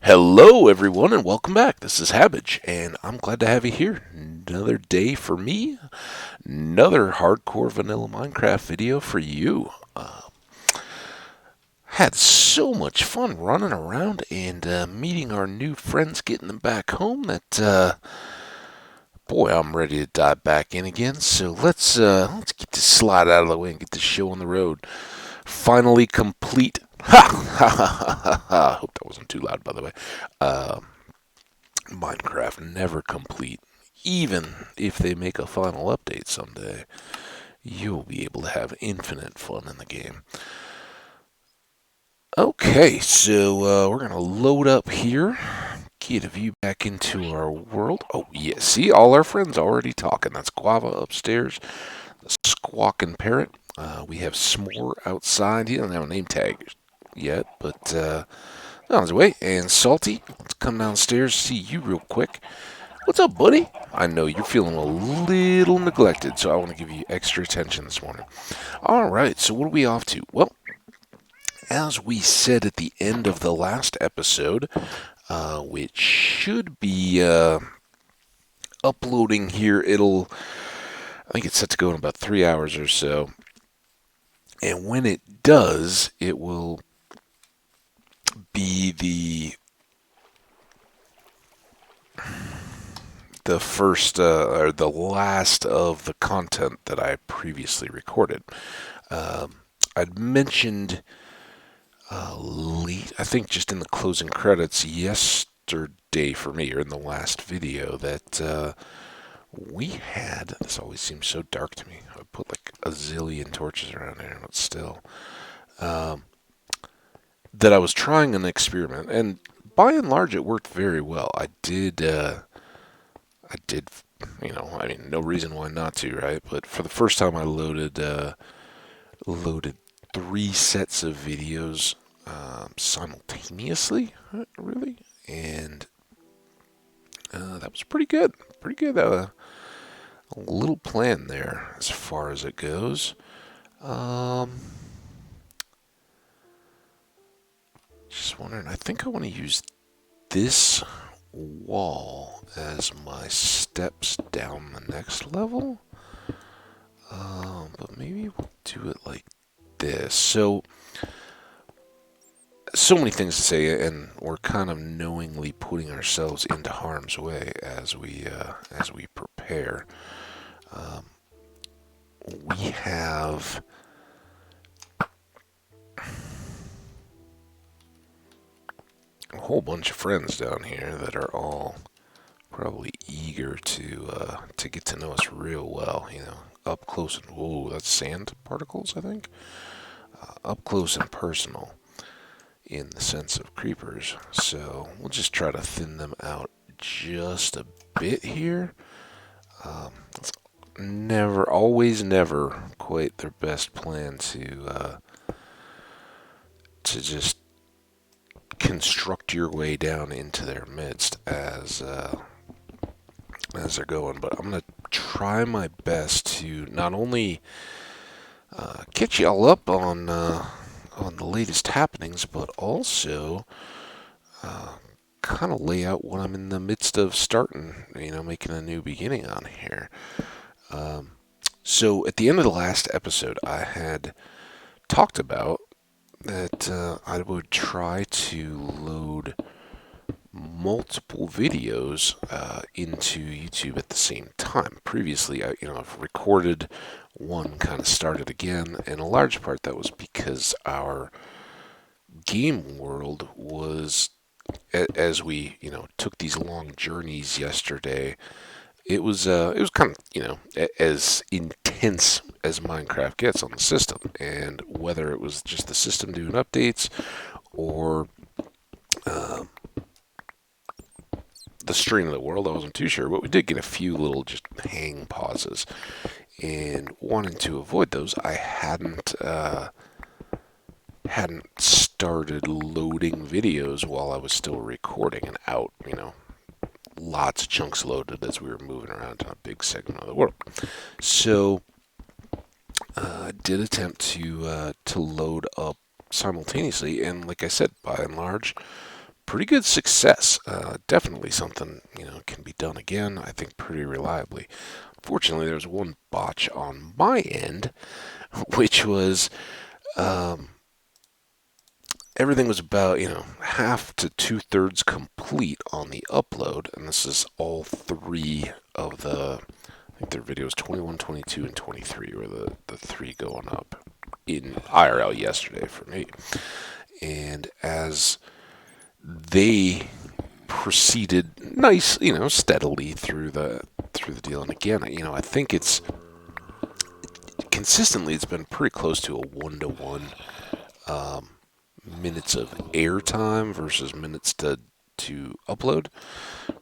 Hello, everyone, and welcome back. This is Hambbage, and I'm glad to have you here. Another day for me, another hardcore vanilla Minecraft video for you. Had so much fun running around and meeting our new friends, getting them back home. Boy, I'm ready to dive back in again. So let's get this slide out of the way and get this show on the road. Finally complete. Ha ha ha ha ha! Ha. Hope that wasn't too loud, by the way. Uh, Minecraft never complete. Even if they make a final update someday, you'll be able to have infinite fun in the game. Okay, so we're going to load up here, get a view back into our world. Oh, yeah, see, all our friends already talking. That's Guava upstairs, the Squawking Parrot. We have S'more outside. He doesn't have a name tag yet, but on his way. And Salty, let's come downstairs, see you real quick. What's up, buddy? I know you're feeling a little neglected, so I want to give you extra attention this morning. All right, so what are we off to? Well, as we said at the end of the last episode, which should be uploading here, I think it's set to go in about 3 hours or so. And when it does, it will be the first or the last of the content that I previously recorded. I'd mentioned late, I think just in the closing credits yesterday for me, or in the last video, that we had, this always seems so dark to me. I put like a zillion torches around here, but still, that I was trying an experiment, and by and large it worked very well. I did, I mean, no reason why not to, right? But for the first time I loaded 3 sets of videos simultaneously, really, and that was pretty good. Pretty good. A little plan there as far as it goes. Just wondering. I think I want to use this wall as my steps down the next level. But maybe we'll do it like this. So many things to say, and we're kind of knowingly putting ourselves into harm's way as we prepare. We have a whole bunch of friends down here that are all probably eager to get to know us real well. Up close and whoa, that's sand particles, I think. Up close and personal, in the sense of creepers. So we'll just try to thin them out just a bit here. It's always never quite their best plan to just construct your way down into their midst as they're going. But I'm gonna try my best to not only catch y'all up on the latest happenings, but also kind of lay out what I'm in the midst of starting, making a new beginning on here. So at the end of the last episode, I had talked about that I would try to load multiple videos into YouTube at the same time. Previously, I've recorded one, kind of started again, and a large part that was because our game world was, as we took these long journeys yesterday, it was kind of as intense as Minecraft gets on the system. And whether it was just the system doing updates or the stream of the world, I wasn't too sure, but we did get a few little just hang pauses, and wanting to avoid those, I hadn't started loading videos while I was still recording and out, lots of chunks loaded as we were moving around on a big segment of the world. So I did attempt to load up simultaneously, and like I said, by and large, pretty good success. Definitely something, can be done again, I think, pretty reliably. Fortunately, there was one botch on my end, which was um, everything was about, half to two-thirds complete on the upload, and this is all three of I think their videos 21, 22, and 23 were the three going up in IRL yesterday for me. And as they proceeded nice, steadily through the deal, and again, I think it's consistently it's been pretty close to a 1-to-1 minutes of airtime versus minutes to upload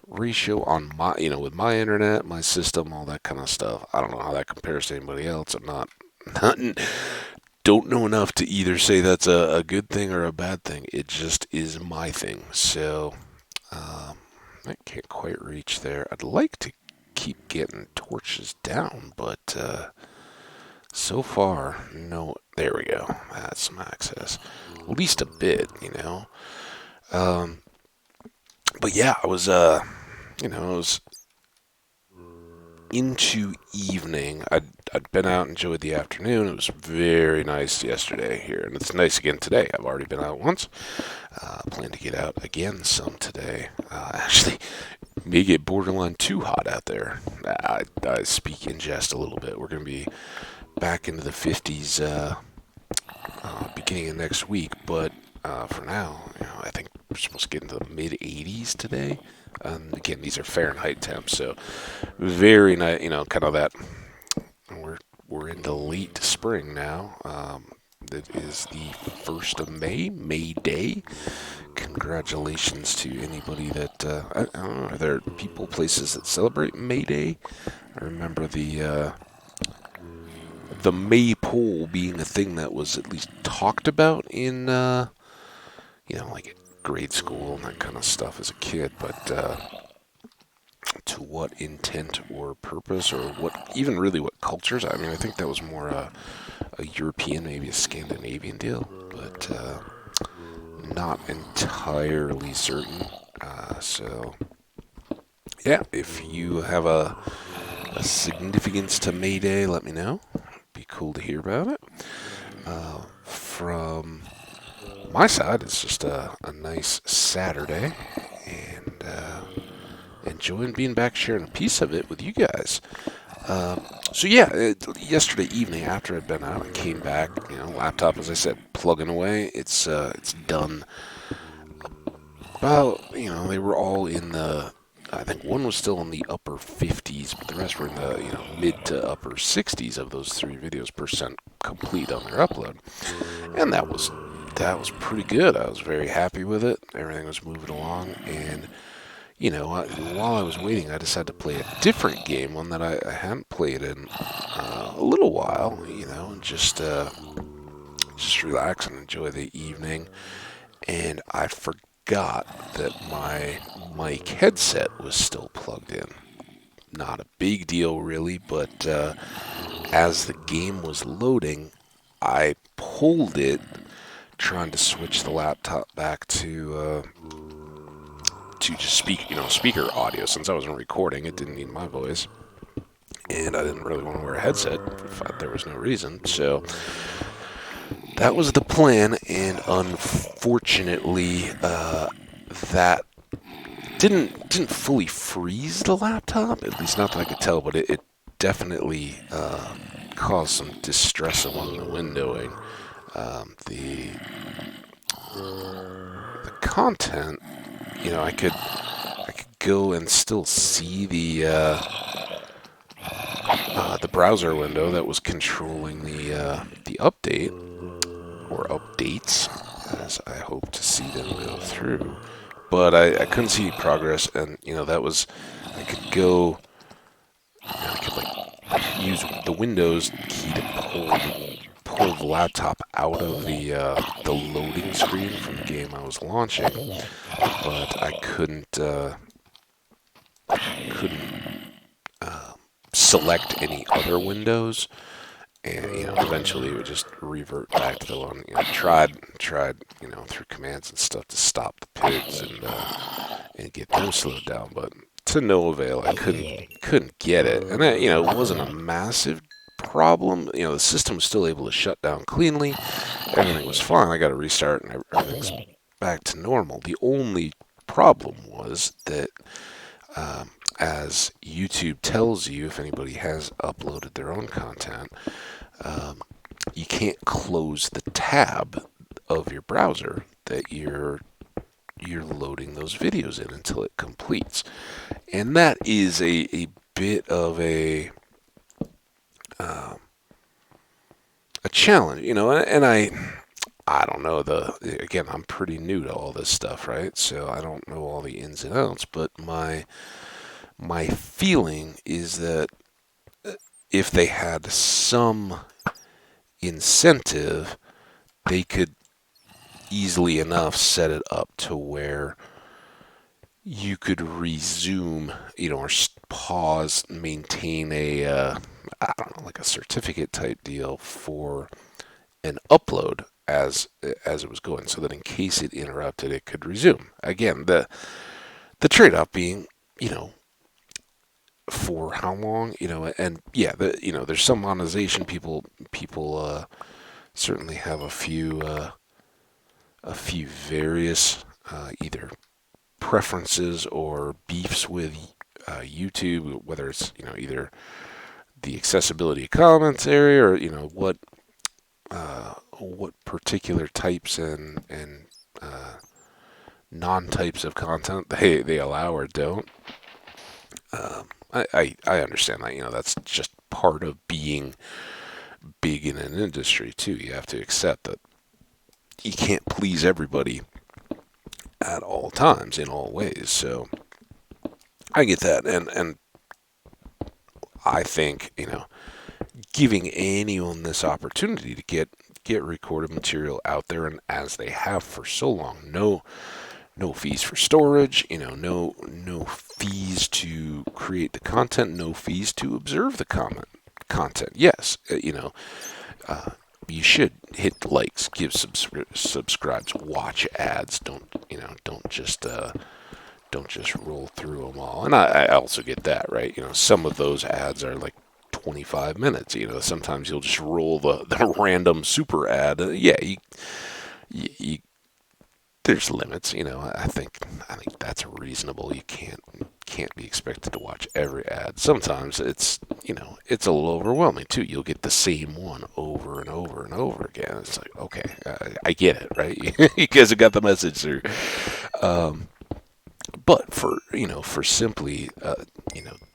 ratio on my, with my internet, my system, all that kind of stuff. I don't know how that compares to anybody else. I'm not don't know enough to either say that's a good thing or a bad thing. It just is my thing. So I can't quite reach there. I'd like to keep getting torches down, but so far, no. There we go. That's some access. At least a bit, But yeah, I was, I was into evening. I'd been out, enjoyed the afternoon. It was very nice yesterday here, and it's nice again today. I've already been out once. Plan to get out again some today. Actually, may get borderline too hot out there. I speak in jest a little bit. We're going to be back into the 50s beginning of next week, but for now, I think we're supposed to get into the mid 80s today. Again, these are Fahrenheit temps, so very nice. Kind of that. We're into late spring now. That is the 1st of May, May Day. Congratulations to anybody that I don't know. Are there people, places that celebrate May Day? I remember the maypole being a thing that was at least talked about in like grade school and that kind of stuff as a kid, but to what intent or purpose, or even really what cultures? I mean, I think that was more a European, maybe a Scandinavian deal, but not entirely certain. So yeah, if you have a significance to May Day, let me know. Be cool to hear about it. From my side, it's just a nice Saturday, and enjoying being back sharing a piece of it with you guys. So yeah, yesterday evening after I'd been out, I came back. Laptop, as I said, plugging away. It's done. About they were all in the. I think one was still in the upper 50s, but the rest were in the mid to upper 60s of those three videos percent complete on their upload, and that was pretty good. I was very happy with it. Everything was moving along, and while I was waiting, I decided to play a different game, one that I hadn't played in a little while, and just relax and enjoy the evening. And I forgot that my mic headset was still plugged in. Not a big deal, really, but as the game was loading, I pulled it, trying to switch the laptop back to just speaker audio. Since I wasn't recording, it didn't need my voice, and I didn't really want to wear a headset if there was no reason. So that was the plan, and unfortunately, that didn't fully freeze the laptop. At least not that I could tell, but it definitely caused some distress among the windowing. The content. I could go and still see the browser window that was controlling the update or updates, as I hope to see them go through. But I couldn't see progress, and that was I could go. I could use the Windows key to pull the laptop out of the loading screen from the game I was launching, but I couldn't select any other windows, And eventually it would just revert back to the one. Tried through commands and stuff to stop the pigs and get them slowed down, but to no avail. I couldn't get it, and it wasn't a massive problem. The system was still able to shut down cleanly. Everything was fine. I got to restart, and everything's back to normal. The only problem was that, as YouTube tells you, if anybody has uploaded their own content, you can't close the tab of your browser that you're loading those videos in until it completes. And that is a bit of a challenge, and I don't know again, I'm pretty new to all this stuff, right? So I don't know all the ins and outs, but my feeling is that if they had some incentive, they could easily enough set it up to where you could resume, or pause, maintain I don't know, like a certificate type deal for an upload as it was going, so that in case it interrupted, it could resume. Again, the trade-off being, for how long, and yeah, there's some monetization. People certainly have a few various either preferences or beefs with YouTube, whether it's either the accessibility of commentary or what particular types and non-types of content they allow or don't. I understand that. That's just part of being big in an industry too. You have to accept that you can't please everybody at all times in all ways. So I get that, and I think giving anyone this opportunity to get recorded material out there, and as they have for so long, no fees for storage, no fees to create the content, no fees to observe the content. Yes, you should hit likes, give subscribes, watch ads. Don't just roll through them all. And I also get that, right? Some of those ads are like 25 minutes. Sometimes you'll just roll the random super ad. Yeah, you there's limits. I think that's reasonable. You can't be expected to watch every ad. Sometimes it's a little overwhelming too. You'll get the same one over and over and over again. It's like, okay, I get it, right? You guys have got the message through. But for simply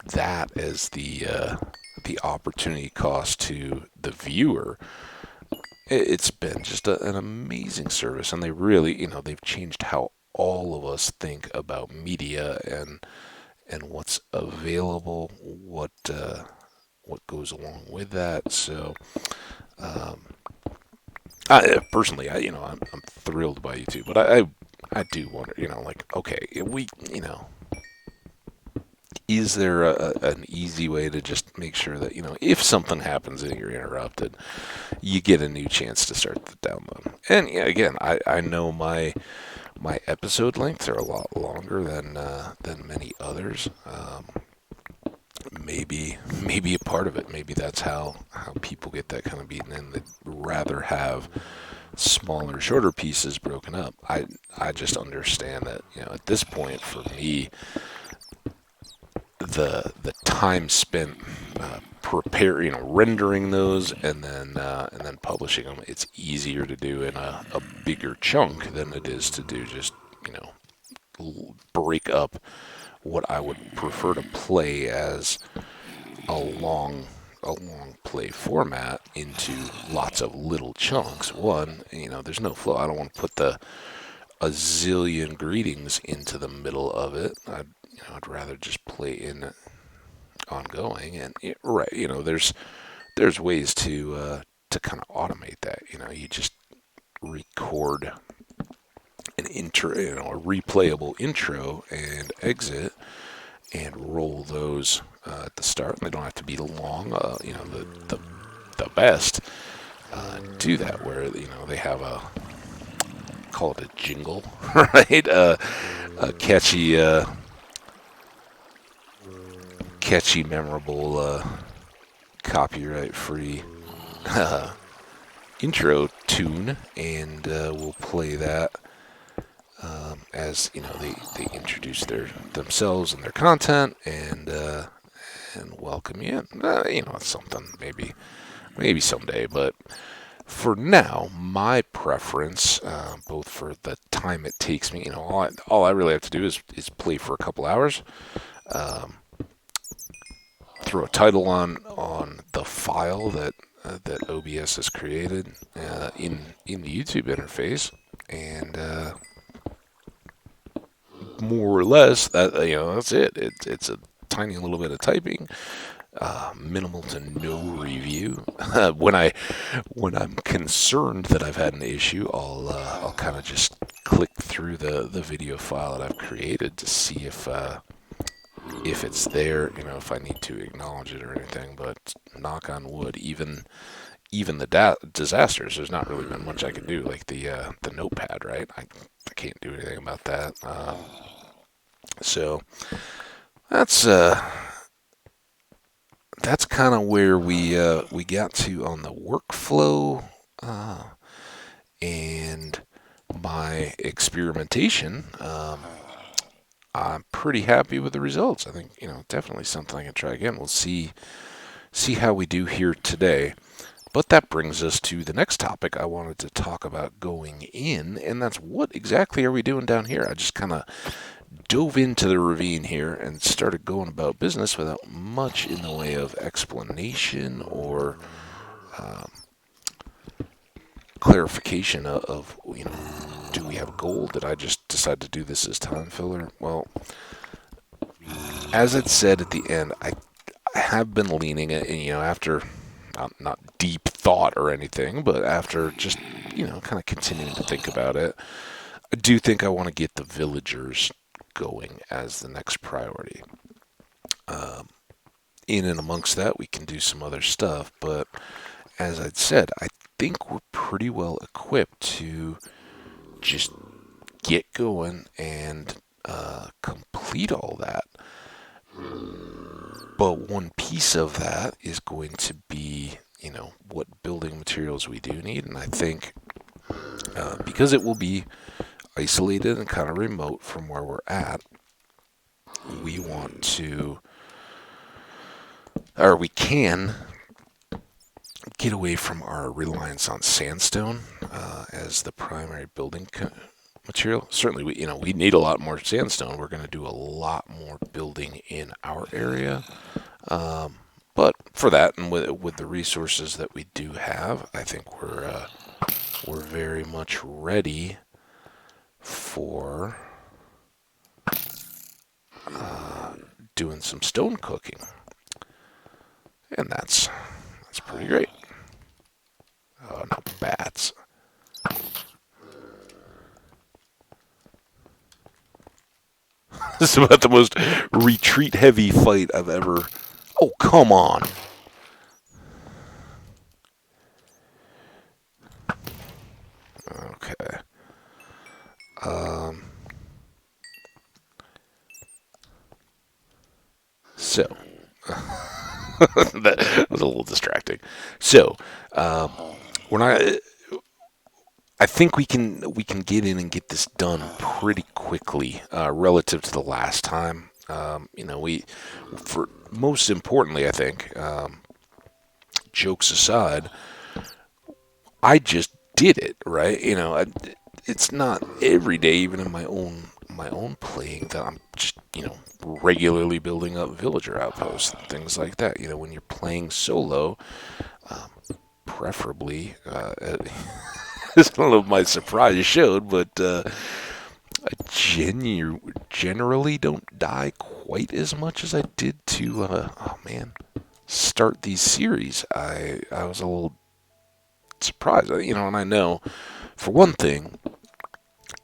that as the opportunity cost to the viewer, it's been just an amazing service, and they really, they've changed how all of us think about media and what's available, what goes along with that. So, personally, I'm thrilled by YouTube, but I do wonder, like, okay, is there an easy way to just make sure that, if something happens and you're interrupted, you get a new chance to start the download? And yeah, again, I know my episode lengths are a lot longer than many others. Maybe a part of it. Maybe that's how people get that kind of beaten in. They'd rather have smaller, shorter pieces broken up. I just understand that, at this point, for me, the time spent rendering those and then publishing them, it's easier to do in a bigger chunk than it is to do just break up what I would prefer to play as a long play format into lots of little chunks. One, there's no flow. I don't want to put a zillion greetings into the middle of it. I'd rather just play in ongoing, and right, there's ways to kind of automate that. You just record an intro, a replayable intro and exit, and roll those at the start. They don't have to be long. The the best do that, where they have call it a jingle, right? A catchy, memorable, copyright-free intro tune, and we'll play that as they introduce themselves and their content, and welcome you in. It's something maybe someday, but for now, my preference, both for the time it takes me, all I really have to do is play for a couple hours, throw a title on the file that OBS has created in the YouTube interface, and more or less that's it. It's a tiny little bit of typing. Minimal to no review. When I'm concerned that I've had an issue, I'll kind of just click through the video file that I've created to see if it's there, if I need to acknowledge it or anything. But knock on wood, even the disasters, there's not really been much I can do. Like the notepad, right? I can't do anything about that. So that's kind of where we got to on the workflow and my experimentation. I'm pretty happy with the results. I think definitely something I can try again. We'll see how we do here today. But that brings us to the next topic I wanted to talk about going in, and that's what exactly are we doing down here? I just kind of dove into the ravine here and started going about business without much in the way of explanation or clarification of do we have gold? Did I just decide to do this as time filler? Well, as it said at the end, I have been leaning it, after not deep thought or anything, but after just kind of continuing to think about it, I do think I want to get the villagers going as the next priority. In and amongst that, we can do some other stuff, but as I'd said, I think we're pretty well equipped to just get going and complete all that. But one piece of that is going to be, what building materials we do need, and I think because it will be isolated and kind of remote from where we're at, we want to, or we can, get away from our reliance on sandstone as the primary building material. Certainly, we need a lot more sandstone. We're going to do a lot more building in our area. But for that, and with the resources that we do have, I think we're very much ready for doing some stone cooking, and that's pretty great. Oh no, bats! This is about the most retreat-heavy fight I've ever. Oh, come on! Okay. So that was a little distracting. So we're not. I think we can get in and get this done pretty quickly relative to the last time. For most importantly, I think, jokes aside, I just did it, right? It's not every day, even in my own playing, that I'm just regularly building up villager outposts and things like that. When you're playing solo, preferably. I don't know if my surprise showed, but I generally don't die quite as much as I did to start these series. I was a little surprised, and I know, for one thing,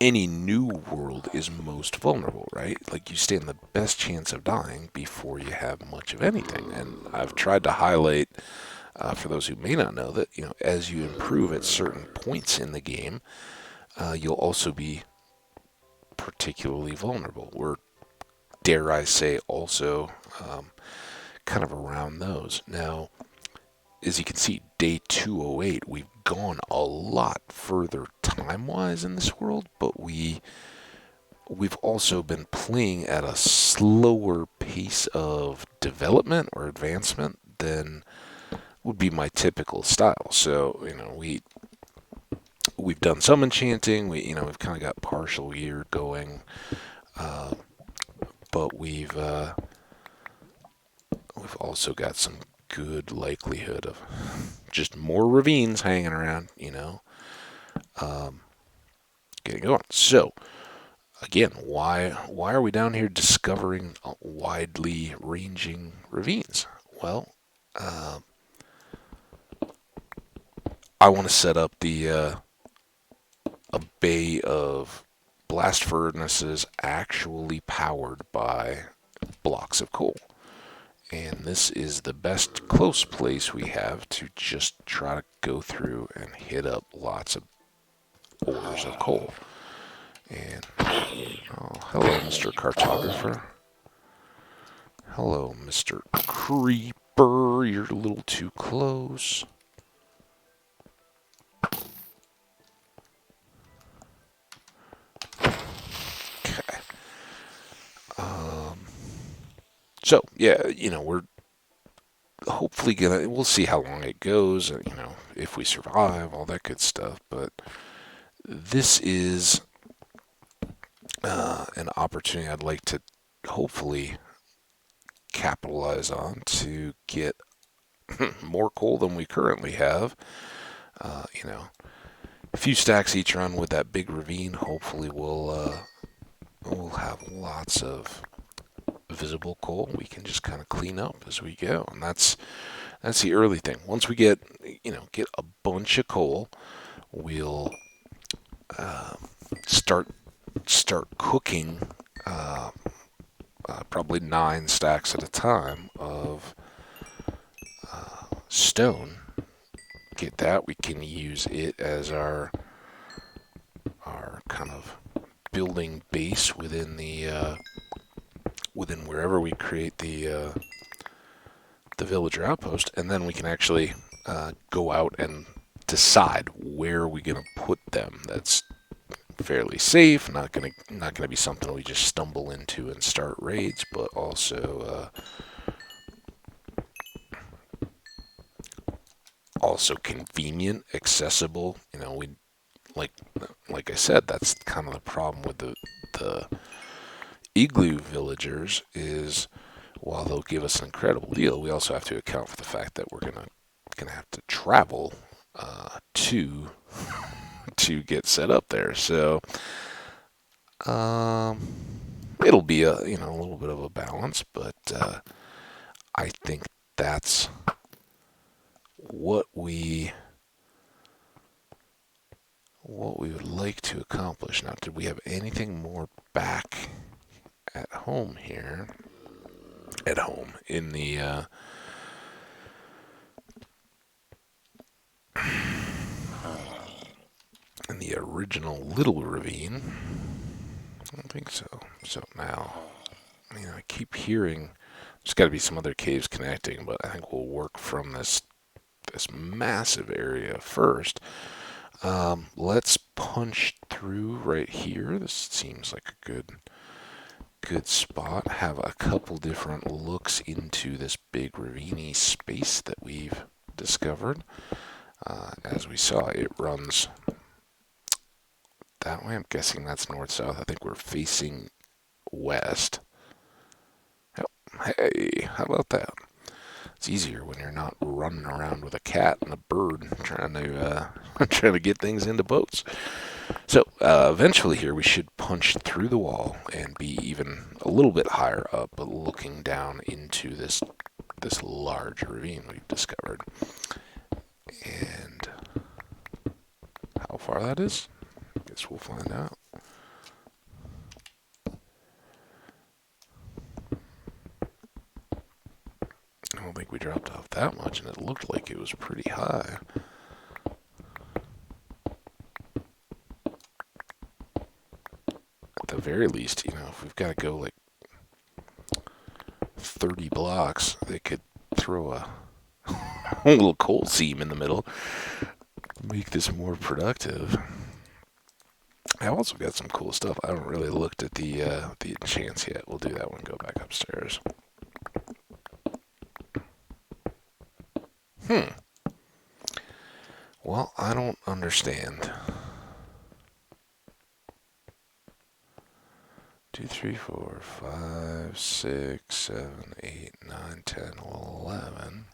any new world is most vulnerable, right? Like, you stand the best chance of dying before you have much of anything, and I've tried to highlight For those who may not know that, as you improve at certain points in the game, you'll also be particularly vulnerable. We're, dare I say, also kind of around those. Now, as you can see, day 208, we've gone a lot further time-wise in this world, but we've also been playing at a slower pace of development or advancement than would be my typical style. So, we've done some enchanting. We've kind of got partial gear going, but we've also got some good likelihood of just more ravines hanging around, getting going. So, again, why are we down here discovering widely ranging ravines? Well, I want to set up a bay of blast furnaces actually powered by blocks of coal. And this is the best close place we have to just try to go through and hit up lots of ores of coal. And, oh, hello, Mr. Cartographer. Hello, Mr. Creeper. You're a little too close. Okay. So, yeah, we're hopefully we'll see how long it goes, if we survive, all that good stuff. But this is an opportunity I'd like to hopefully capitalize on to get more coal than we currently have. A few stacks each run with that big ravine. Hopefully, we'll have lots of visible coal we can just kind of clean up as we go, and that's the early thing. Once we get a bunch of coal, we'll start cooking probably 9 stacks at a time of stone. Get that, we can use it as our kind of building base within wherever we create the villager outpost, and then we can actually go out and decide where we're going to put them. That's fairly safe, not gonna be something we just stumble into and start raids, but also convenient, accessible. We like I said, that's kind of the problem with the igloo villagers is, while they'll give us an incredible deal, we also have to account for the fact that we're gonna have to travel to get set up there. So it'll be a little bit of a balance, but I think that's what we would like to accomplish. Now, did we have anything more back at home here? At home in the original little ravine? I don't think so. So now, I keep hearing there's got to be some other caves connecting, but I think we'll work from this massive area first. Let's punch through right here. This seems like a good spot. Have a couple different looks into this big ravine space that we've discovered. As we saw, it runs that way. I'm guessing that's north-south. I think we're facing west. Oh, hey, how about that? It's easier when you're not running around with a cat and a bird trying to get things into boats. So eventually here we should punch through the wall and be even a little bit higher up, but looking down into this large ravine we've discovered. And how far that is, I guess we'll find out. I don't think we dropped off that much, and it looked like it was pretty high. At the very least, if we've got to go like 30 blocks, they could throw a little coal seam in the middle, make this more productive. I've also got some cool stuff. I haven't really looked at the enchants yet. We'll do that when we go back upstairs. Well, I don't understand. 2, 3, 4, 5, 6, 7, 8, 9, 10, 11.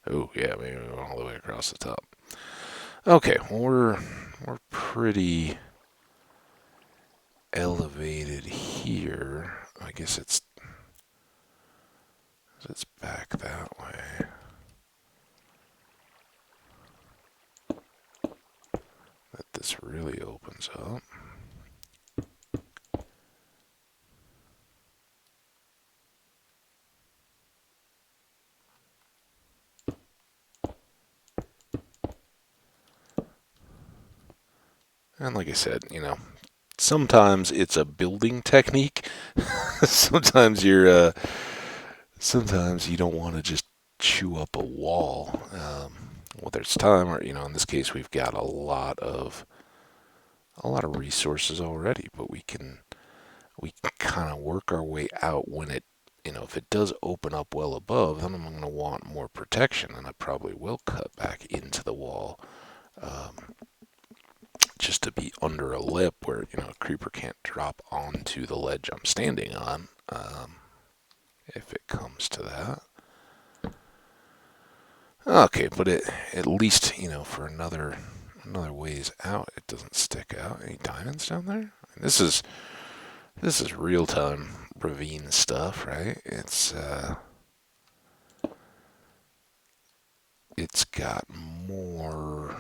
Oh, yeah, maybe we went all the way across the top. Okay, well, we're pretty elevated here. I guess it's back that way. That this really opens up. And like I said, sometimes it's a building technique. sometimes sometimes you don't want to just chew up a wall. Whether it's time or, in this case, we've got a lot of resources already, but we can kind of work our way out when it, if it does open up well above, then I'm going to want more protection, and I probably will cut back into the wall. Just to be under a lip where, a creeper can't drop onto the ledge I'm standing on, if it comes to that. Okay, but at least, for another ways out, it doesn't stick out. Any diamonds down there? This is real-time ravine stuff, right? It's got more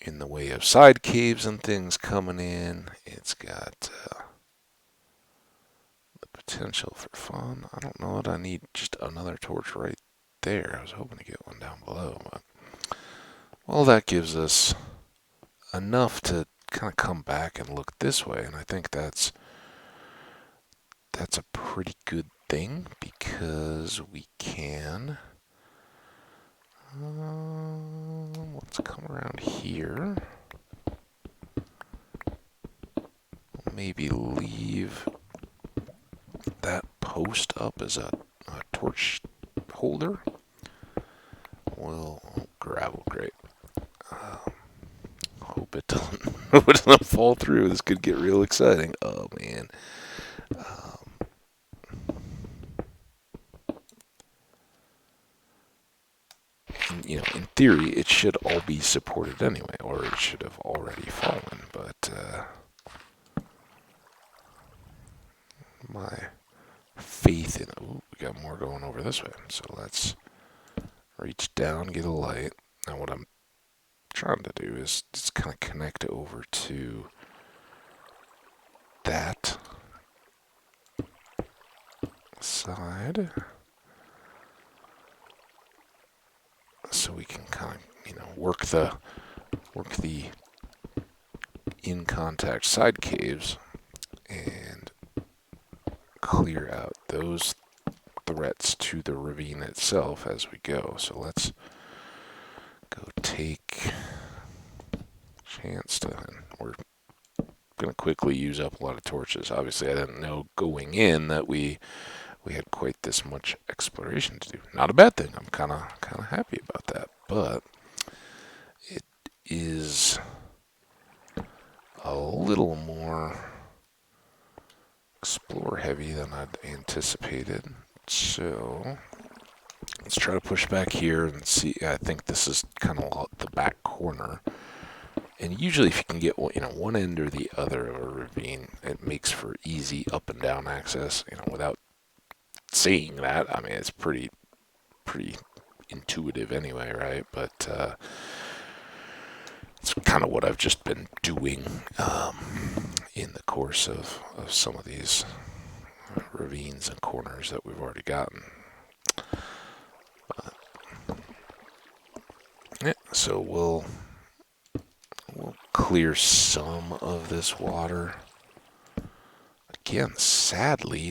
in the way of side caves and things coming in. It's got the potential for fun. I don't know that I need just another torch right there. I was hoping to get one down below, but well, that gives us enough to kind of come back and look this way, and I think that's a pretty good thing because we can let's come around here. Maybe leave that post up as a torch holder. Well, gravel, great. Hope it doesn't fall through. This could get real exciting. Oh man. In theory, it should all be supported anyway, or it should have already fallen, but my faith in... Ooh, we got more going over this way, so let's reach down, get a light. Now what I'm trying to do is just kind of connect over to that side, so we can kind of, work the in contact side caves and clear out those threats to the ravine itself as we go. So let's go take chance to, we're going to quickly use up a lot of torches. Obviously, I didn't know going in that we had quite this much exploration to do. Not a bad thing. I'm kind of happy about that, but it is a little more explore heavy than I'd anticipated. So let's try to push back here and see. I think this is kind of the back corner. And usually if you can get one end or the other of a ravine, it makes for easy up and down access, without saying that. I mean, it's pretty intuitive anyway, right? But it's kind of what I've just been doing in the course of some of these ravines and corners that we've already gotten. Yeah, so we'll clear some of this water. Again, sadly,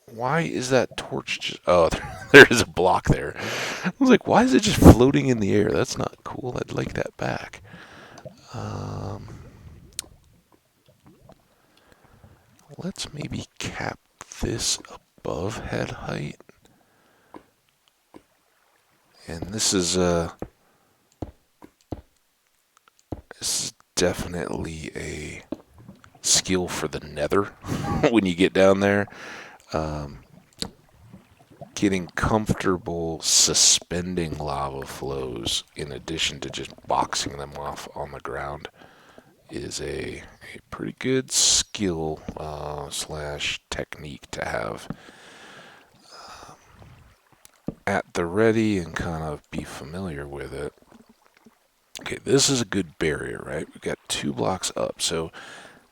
why is that torch just... Oh, there is a block there. I was like, why is it just floating in the air? That's not cool. I'd like that back. Let's maybe cap this above head height. And this is definitely a skill for the nether when you get down there. Getting comfortable suspending lava flows in addition to just boxing them off on the ground is a pretty good skill slash technique to have at the ready and kind of be familiar with it. Okay, this is a good barrier, right? We've got 2 blocks up, so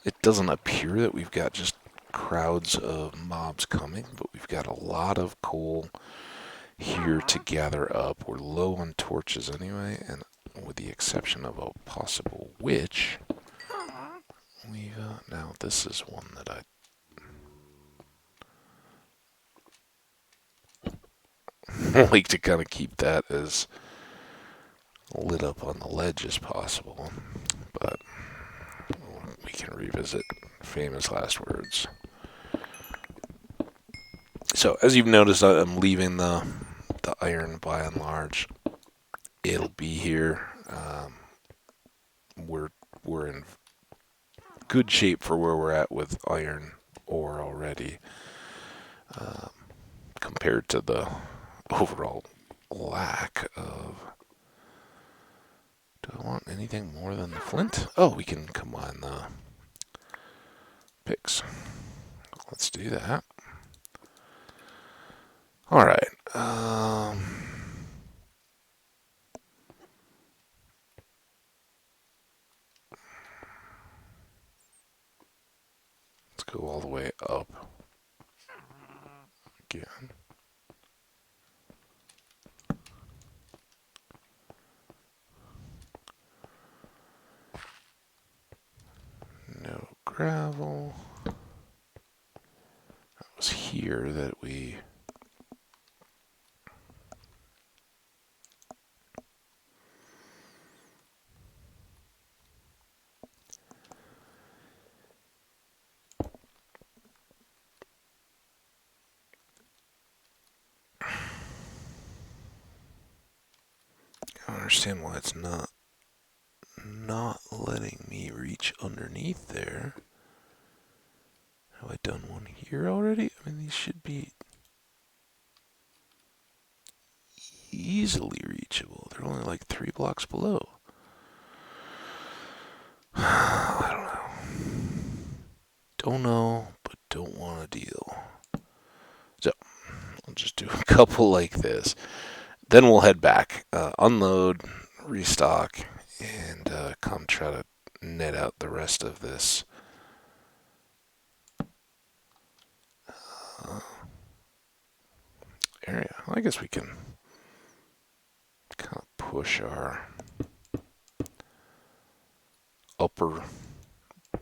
it doesn't appear that we've got just crowds of mobs coming, but we've got a lot of coal here to gather up. We're low on torches anyway, and with the exception of a possible witch, we've now this is one that I like to kind of keep that as lit up on the ledge as possible, but we can revisit famous last words. So as you've noticed, I'm leaving the iron by and large. It'll be here. We're in good shape for where we're at with iron ore already, compared to the overall lack of... Do I want anything more than the flint? Oh, we can combine the picks. Let's do that. All right. Let's go all the way up again. No gravel. That was here that we... I don't understand why it's not letting me reach underneath there. Have I done one here already? I mean, these should be easily reachable. They're only like 3 blocks below. I don't know. Don't know, but don't want to deal. So, I'll just do a couple like this. Then we'll head back, unload, restock, and come try to net out the rest of this area. I guess we can kind of push our upper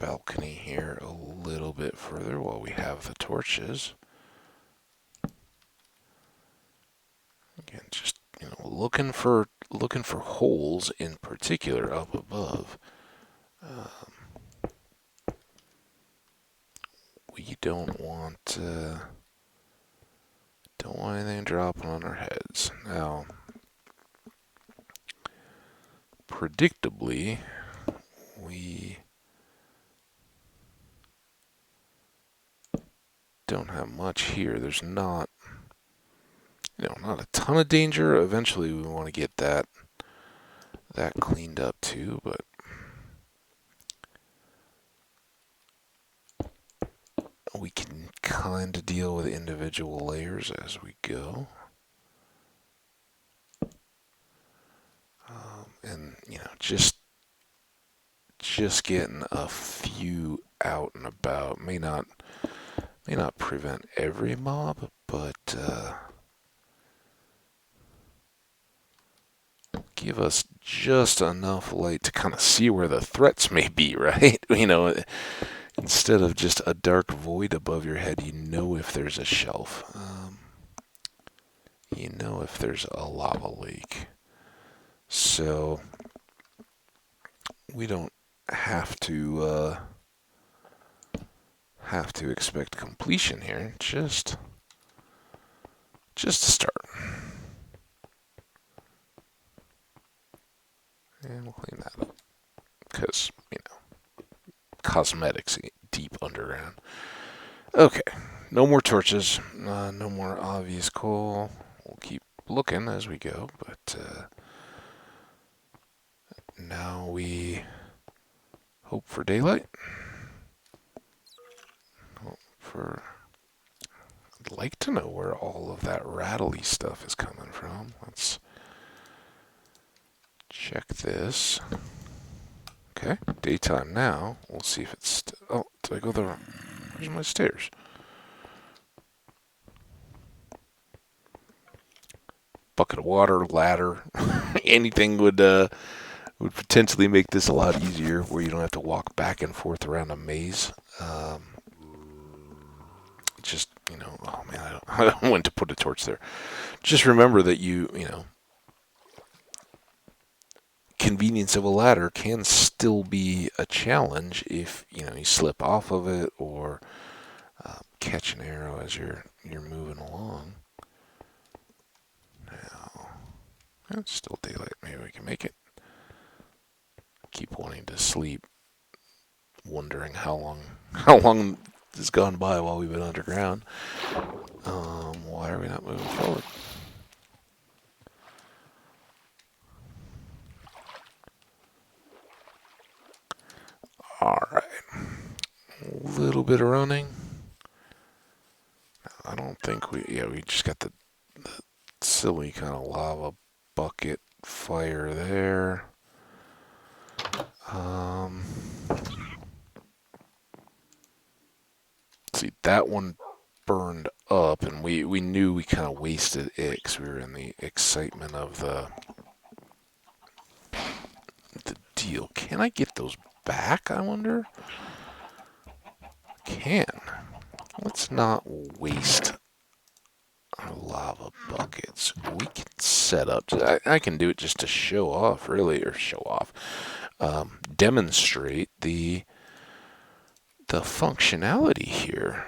balcony here a little bit further while we have the torches. Again, just looking for holes in particular up above. We don't want anything dropping on our heads. Now, predictably, we don't have much here. There's not a ton of danger. Eventually, we want to get that cleaned up too, but we can kind of deal with individual layers as we go. And just getting a few out and about may not prevent every mob, but give us just enough light to kind of see where the threats may be, right? Instead of just a dark void above your head, you know if there's a shelf. You know if there's a lava lake. So we don't have to expect completion here. Just to start. And we'll clean that up. Because, cosmetics deep underground. Okay. No more torches. No more obvious coal. We'll keep looking as we go, but now we hope for daylight. I'd like to know where all of that rattly stuff is coming from. Let's check this. Okay, daytime now. We'll see if it's... oh, did I go the wrong... where's my stairs? Bucket of water, ladder, anything would potentially make this a lot easier, where you don't have to walk back and forth around a maze. Just, oh man, I don't want to put a torch there. Just remember that convenience of a ladder can still be a challenge if you slip off of it or catch an arrow as you're moving along. Now, it's still daylight. Maybe we can make it. Keep wanting to sleep, wondering how long has gone by while we've been underground. Why are we not moving forward? Alright. A little bit of running. I don't think we just got the silly kind of lava bucket fire there. See, that one burned up, and we knew we kind of wasted it because we were in the excitement of the deal. Can I get those back, I wonder? Can. Let's not waste our lava buckets. We can set up... I can do it just to show off, really, or show off. Demonstrate the functionality here.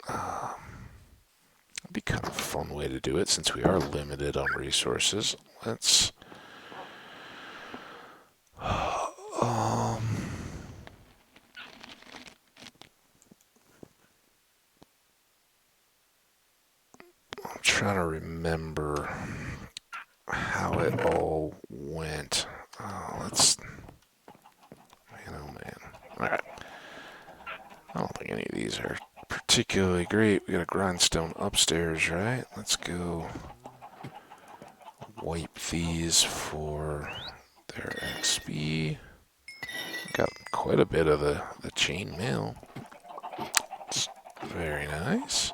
That'd be kind of a fun way to do it, since we are limited on resources. Let's... I'm trying to remember how it all went. Let's... man, oh man. Alright. I don't think any of these are particularly great. We got a grindstone upstairs, right? Let's go wipe these for their XP. Got quite a bit of the chain mail. It's very nice.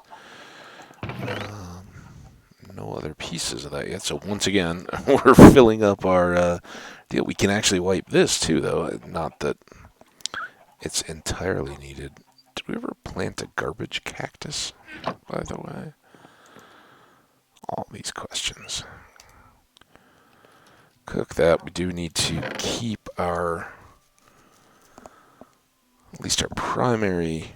No other pieces of that yet. So once again, we're filling up our deal. We can actually wipe this too, though. Not that it's entirely needed. Did we ever plant a garbage cactus, by the way? All these questions. Cook that. We do need to keep our... at least our primary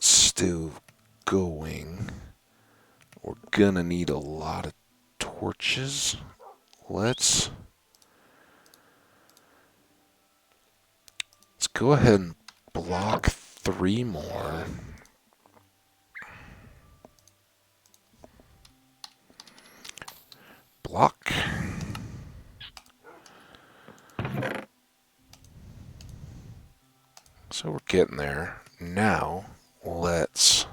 stove going. We're gonna need a lot of torches. Let's go ahead and block 3 more. Block. So we're getting there. Now, let's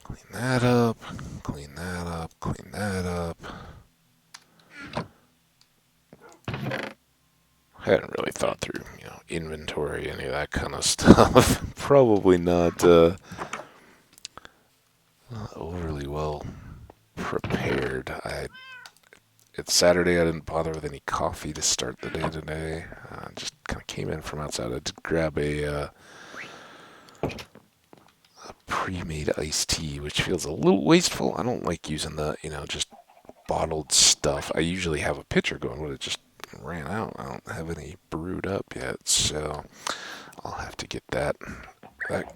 clean that up, clean that up, clean that up. I hadn't really thought through, inventory, any of that kind of stuff. Probably not overly well prepared. It's Saturday. I didn't bother with any coffee to start the day today. Just kind of came in from outside. I did grab a pre-made iced tea, which feels a little wasteful. I don't like using the, just bottled stuff. I usually have a pitcher going, but it just ran out. I don't have any brewed up yet, so I'll have to get that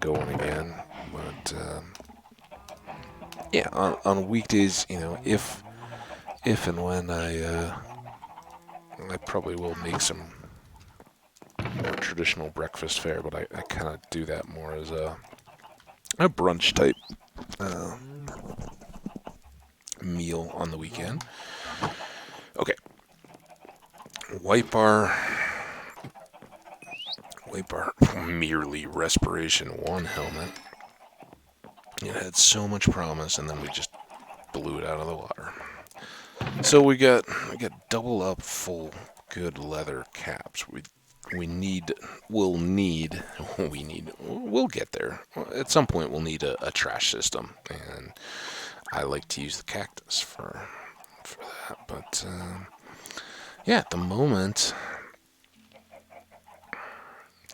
going again. But yeah, on weekdays, if and when I probably will make some more traditional breakfast fare, but I kind of do that more as a brunch type uh, meal on the weekend. Okay, wipe our merely respiration one helmet. It had so much promise, and then we just blew it out of the water. So we got double up full good leather caps. We'll get there. At some point we'll need a trash system, and I like to use the cactus for that. But yeah, at the moment,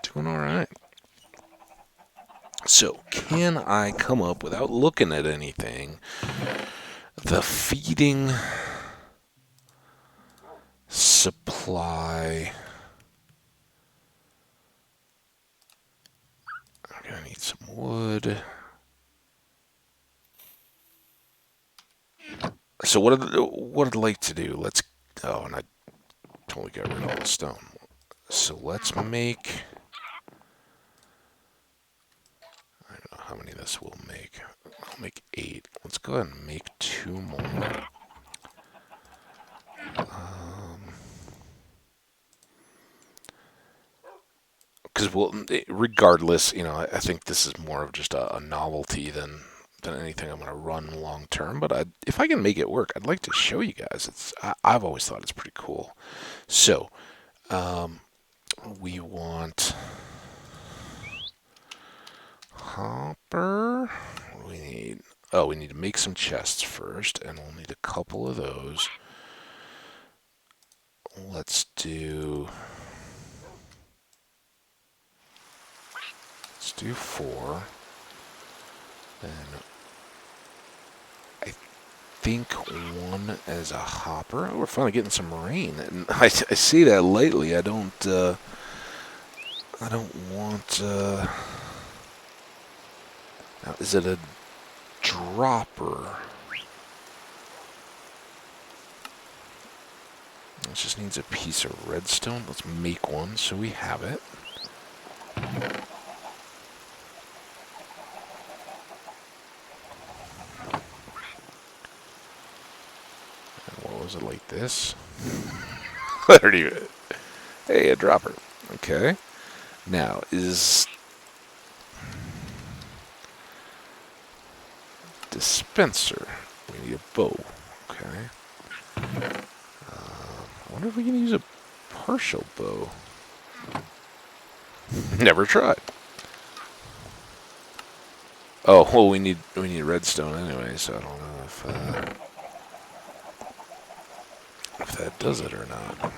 doing all right. So, can I come up without looking at anything? The feeding supply. I'm gonna need some wood. So what I'd like to do? And I totally got rid of all the stone. So let's make. I don't know how many this will make. I'll make 8. Let's go ahead and make 2 more. Because regardless, I think this is more of just a novelty than anything I'm going to run long term. But if I can make it work, I'd like to show you guys. I've always thought it's pretty cool. So we want hopper. What do we need? Oh, we need to make some chests first, and we'll need a couple of those. Let's do 4. And I think 1 as a hopper. Oh, we're finally getting some rain, and I say that lightly. I don't want. Now, is it a dropper? It just needs a piece of redstone. Let's make one so we have it. And what was it like this? Hey, a dropper. Okay. Now, is dispenser. We need a bow. Okay. I wonder if we can use a partial bow. Never tried. Oh, well, we need redstone anyway, so I don't know if that does it or not.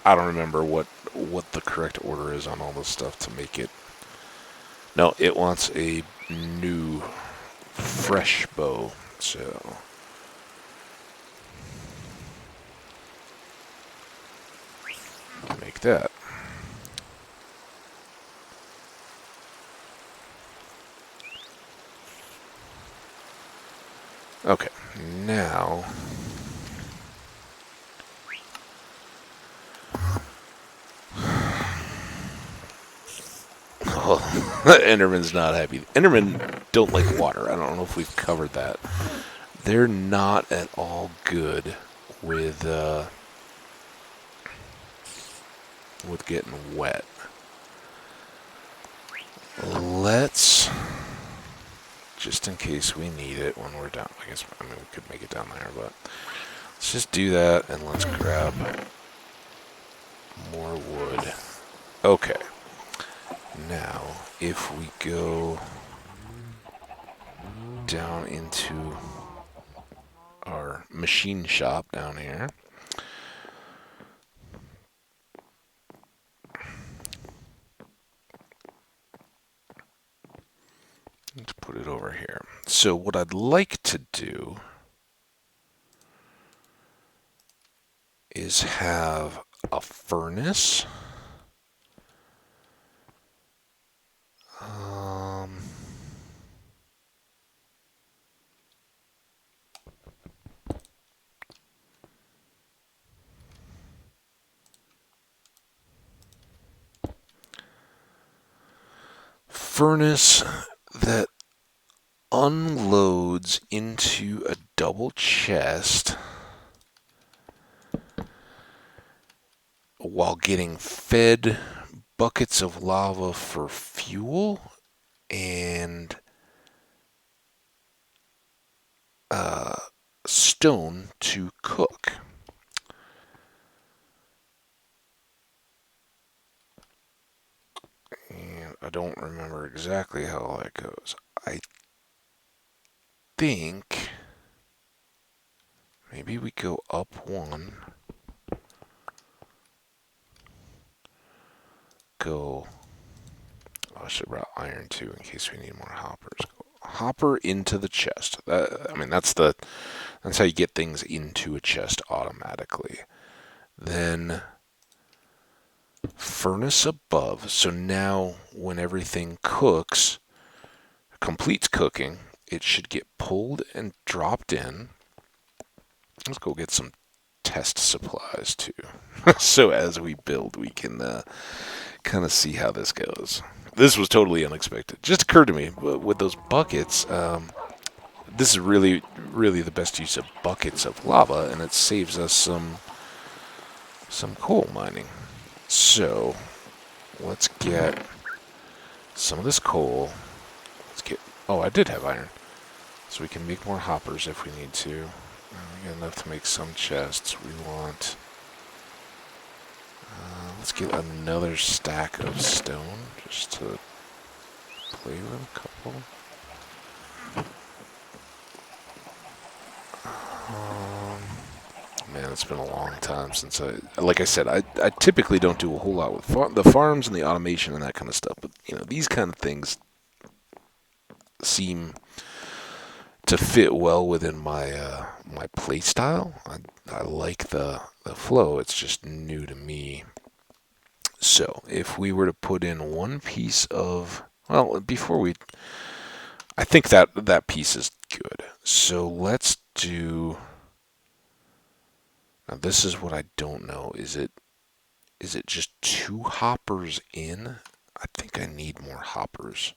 I don't remember what the correct order is on all this stuff to make it. No, it wants a new, fresh bow, so. Make that. Okay, now Enderman's not happy. Endermen don't like water. I don't know if we've covered that. They're not at all good with getting wet. Let's, just in case we need it when we're down. We could make it down there, but let's just do that, and let's grab more wood. Okay. Now, if we go down into our machine shop down here. Let's put it over here. So what I'd like to do is have a furnace. Furnace that unloads into a double chest while getting fed buckets of lava for fuel and stone to cook. And I don't remember exactly how that goes. I think maybe we go up one, go, I should have brought iron too in case we need more hoppers. Go hopper into the chest. I mean, that's how you get things into a chest automatically. Then furnace above. So now when everything cooks, completes cooking, it should get pulled and dropped in. Let's go get some test supplies too. So as we build, we can kind of see how this goes. This was totally unexpected. Just occurred to me with those buckets. This is really, really the best use of buckets of lava, and it saves us some coal mining. So let's get some of this coal. Let's get. Oh, I did have iron, so we can make more hoppers if we need to. We got enough to make some chests. We want. Let's get another stack of stone just to play with a couple. Man, it's been a long time since like I said, I typically don't do a whole lot with the farms and the automation and that kind of stuff, but these kind of things seem to fit well within my my play style. I like the flow. It's just new to me. So if we were to put in one piece of, well, I think that piece is good. So let's do. Now this is what I don't know. Is it just 2 hoppers in? I think I need more hoppers.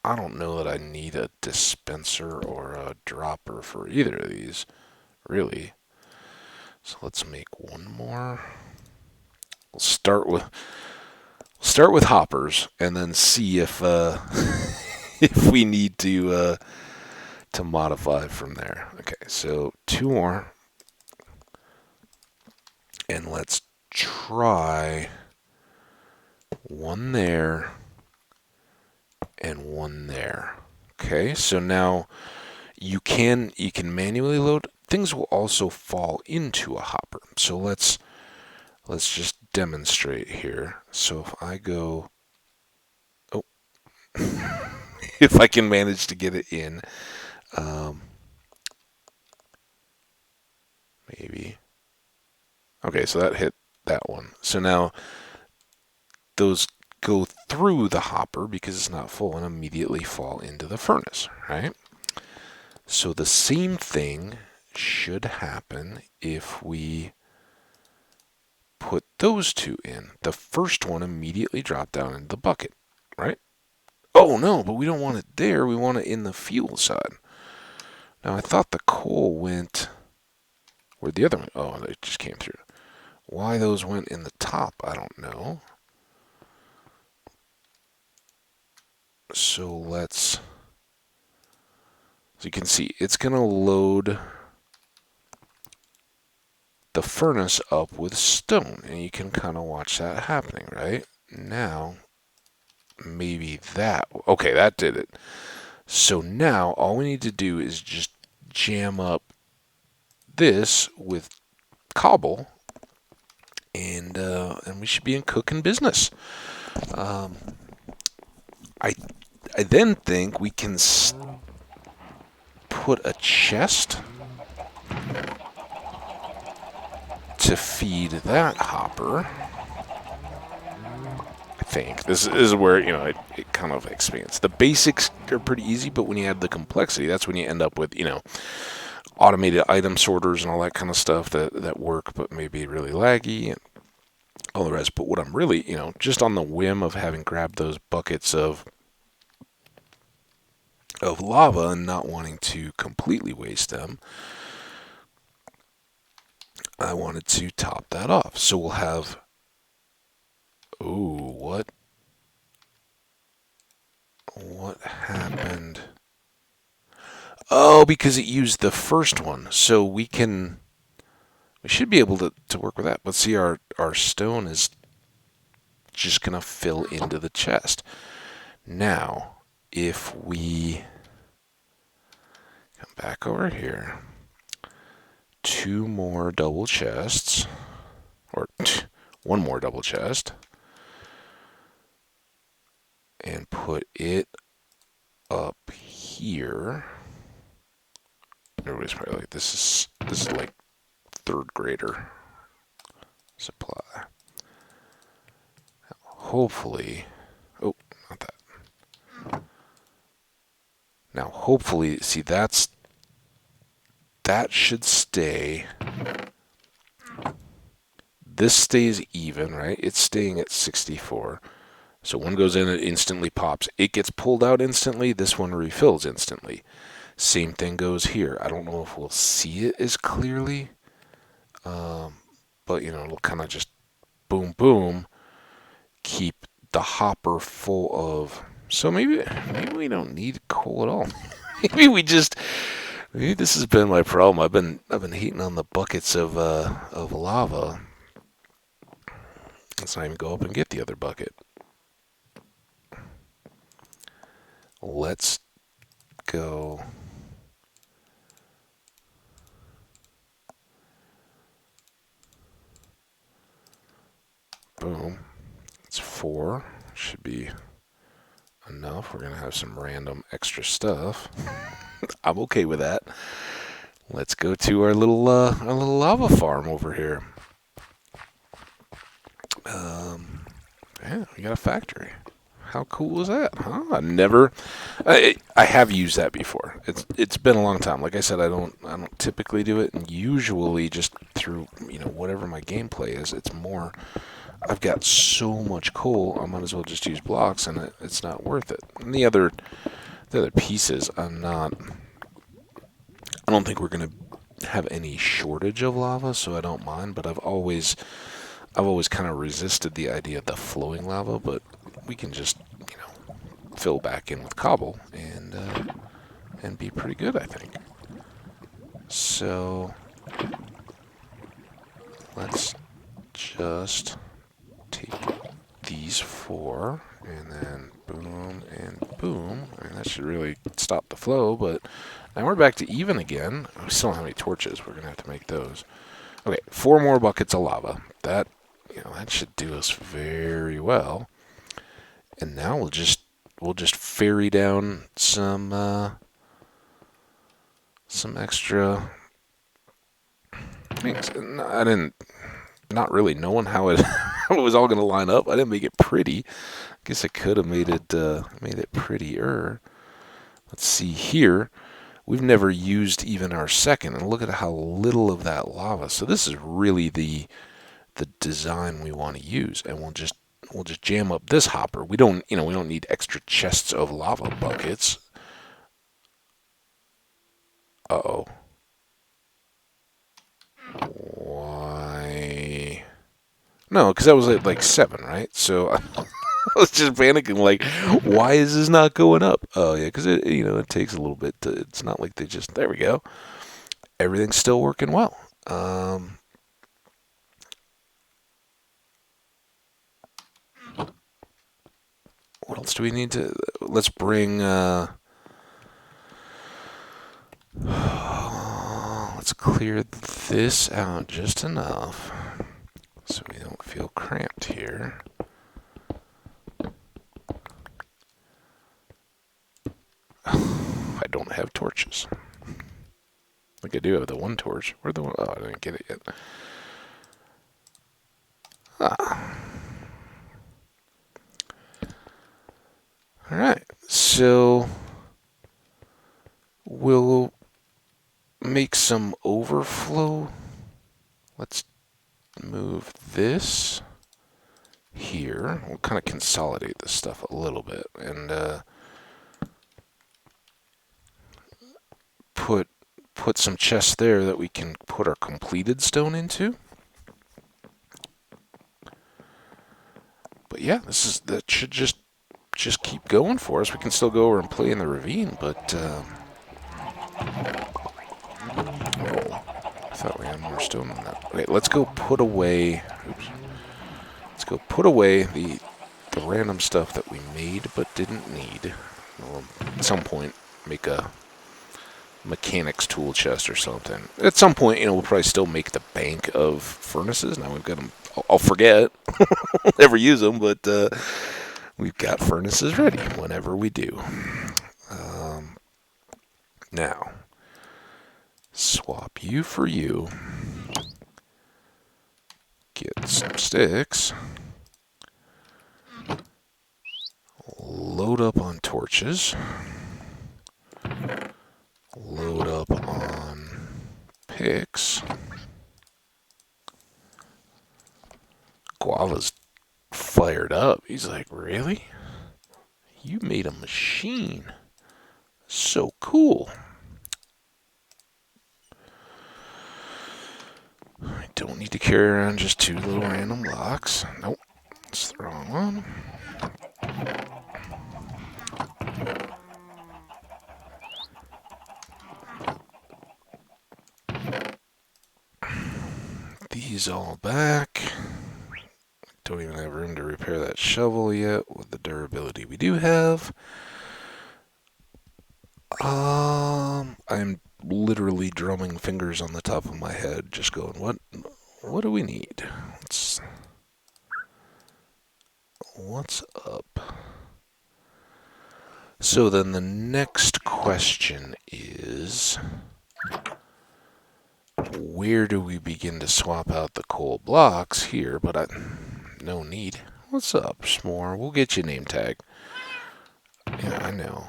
I don't know that I need a dispenser or a dropper for either of these, really. So let's make one more. We'll start with hoppers and then see if if we need to modify from there. Okay, so 2 more. And let's try one there and one there. Okay, so now you can manually load. Things will also fall into a hopper. So let's just demonstrate here. So if I go, oh, if I can manage to get it in, maybe. Okay, so that hit that one. So now those go through the hopper because it's not full and immediately fall into the furnace, right? So the same thing should happen if we put those 2 in. The first one immediately dropped down into the bucket, right? Oh no, but we don't want it there. We want it in the fuel side. Now I thought the coal went where the other one. Oh, they just came through. Why those went in the top, I don't know. So let's. So you can see it's going to load the furnace up with stone, and you can kind of watch that happening, right? Now, maybe that. Okay, that did it. So now all we need to do is just jam up this with cobble, and we should be in cooking business. Um, I I then think we can put a chest to feed that hopper. I think this is where it kind of expands. The basics are pretty easy, but when you add the complexity, that's when you end up with automated item sorters and all that kind of stuff that work, but may be really laggy and all the rest. But what I'm really, just on the whim of having grabbed those buckets of lava and not wanting to completely waste them, I wanted to top that off. So we'll have, ooh, what happened? Oh, because it used the first one. So we should be able to work with that. But see, our stone is just going to fill into the chest. Now, if we come back over here, 2 more double chests, or 1 more double chest, and put it up here. Everybody's probably like, this is like 3rd grader supply. Hopefully, oh, not that. Now, hopefully, see, that should stay. This stays even, right? It's staying at 64. So one goes in, it instantly pops. It gets pulled out instantly. This one refills instantly. Same thing goes here. I don't know if we'll see it as clearly, but it'll kind of just boom, boom, keep the hopper full of. So maybe we don't need coal at all. maybe this has been my problem. I've been heating on the buckets of lava. Let's not even go up and get the other bucket. Let's go. Boom. It's 4. Should be enough. We're going to have some random extra stuff. I'm okay with that. Let's go to our little lava farm over here. Yeah, we got a factory. How cool is that? Huh? I have used that before. It's been a long time. Like I said, I don't typically do it, and usually just through whatever my gameplay is. It's more. I've got so much coal, I might as well just use blocks, and it's not worth it. And the other pieces, I don't think we're gonna have any shortage of lava, so I don't mind. But I've always kind of resisted the idea of the flowing lava, but we can just fill back in with cobble and be pretty good, I think. So let's just take these 4 and then boom and boom, and that should really stop the flow. But now we're back to even again. We still don't have any torches. We're gonna have to make those. Okay, 4 more buckets of lava. That should do us very well. And now we'll just ferry down some extra things. Not really knowing how it was all going to line up. I didn't make it pretty. I guess I could have made it prettier. Let's see here. We've never used even our second, and look at how little of that lava. So this is really the design we want to use, and we'll just jam up this hopper. We don't need extra chests of lava buckets. Uh-oh. Why? No, because that was at like 7, right? So I was just panicking, like, why is this not going up? Oh yeah, because it takes a little bit. It's not like they just. There we go. Everything's still working well. What else do we need to? Let's bring. Let's clear this out just enough so we don't feel cramped here. I don't have torches. Like I do have the one torch. Where the one? Oh, I didn't get it yet. Ah. Alright, so we'll make some overflow. Let's move this here. We'll kind of consolidate this stuff a little bit and put some chests there that we can put our completed stone into. But yeah, that should just keep going for us. We can still go over and play in the ravine, but oh, I thought we had more stone than that. Okay, let's go put away. Oops. Let's go put away the random stuff that we made but didn't need. We'll at some point make a mechanics tool chest or something. At some point, we'll probably still make the bank of furnaces. Now we've got them. I'll forget. I'll never use them, but we've got furnaces ready whenever we do. Now, swap you for you. Get some sticks. Load up on torches. Load up on picks. Guava's fired up. He's like, really? You made a machine. So cool. I don't need to carry around just 2 little random blocks. Nope. That's the wrong one. These all back. Don't even have room to repair that shovel yet with the durability we do have. I'm literally drumming fingers on the top of my head, just going, what do we need? What's up? So then the next question is, where do we begin to swap out the coal blocks here? But no need. What's up, S'more? We'll get you a name tag. Yeah, I know.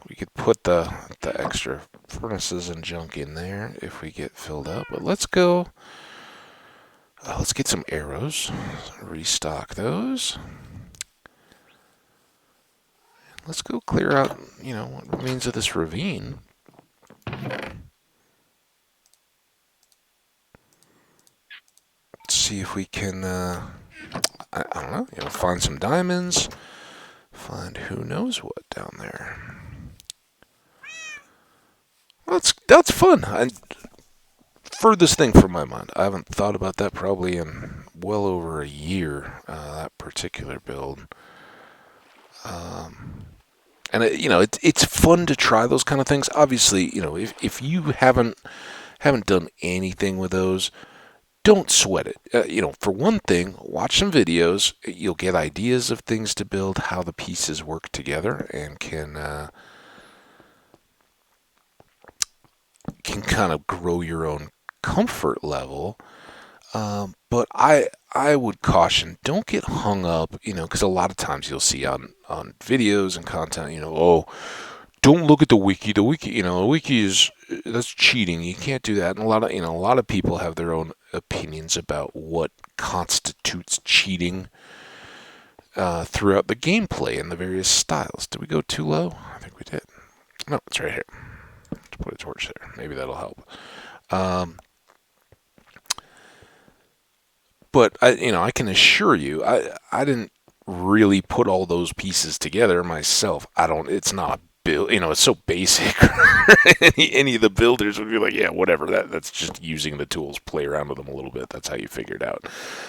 We could put the extra furnaces and junk in there if we get filled up. But let's go. Let's get some arrows. Restock those. Let's go clear out, what remains of this ravine. See if we can, I don't know, find some diamonds. Find who knows what down there. That's fun. Furthest thing from my mind. I haven't thought about that probably in well over a year, that particular build. And it's fun to try those kind of things. Obviously, if you haven't done anything with those, don't sweat it. For one thing, watch some videos. You'll get ideas of things to build, how the pieces work together, and can kind of grow your own comfort level. But I would caution, don't get hung up, because a lot of times you'll see on videos and content, don't look at the wiki. The wiki that's cheating. You can't do that. And a lot of people have their own opinions about what constitutes cheating throughout the gameplay and the various styles. Did we go too low? I think we did. No, it's right here. Let's put a torch there. Maybe that'll help. But I can assure you, I didn't really put all those pieces together myself. It's not a build, it's so basic. any of the builders would be like, yeah, whatever. That's just using the tools, play around with them a little bit. That's how you figure it out.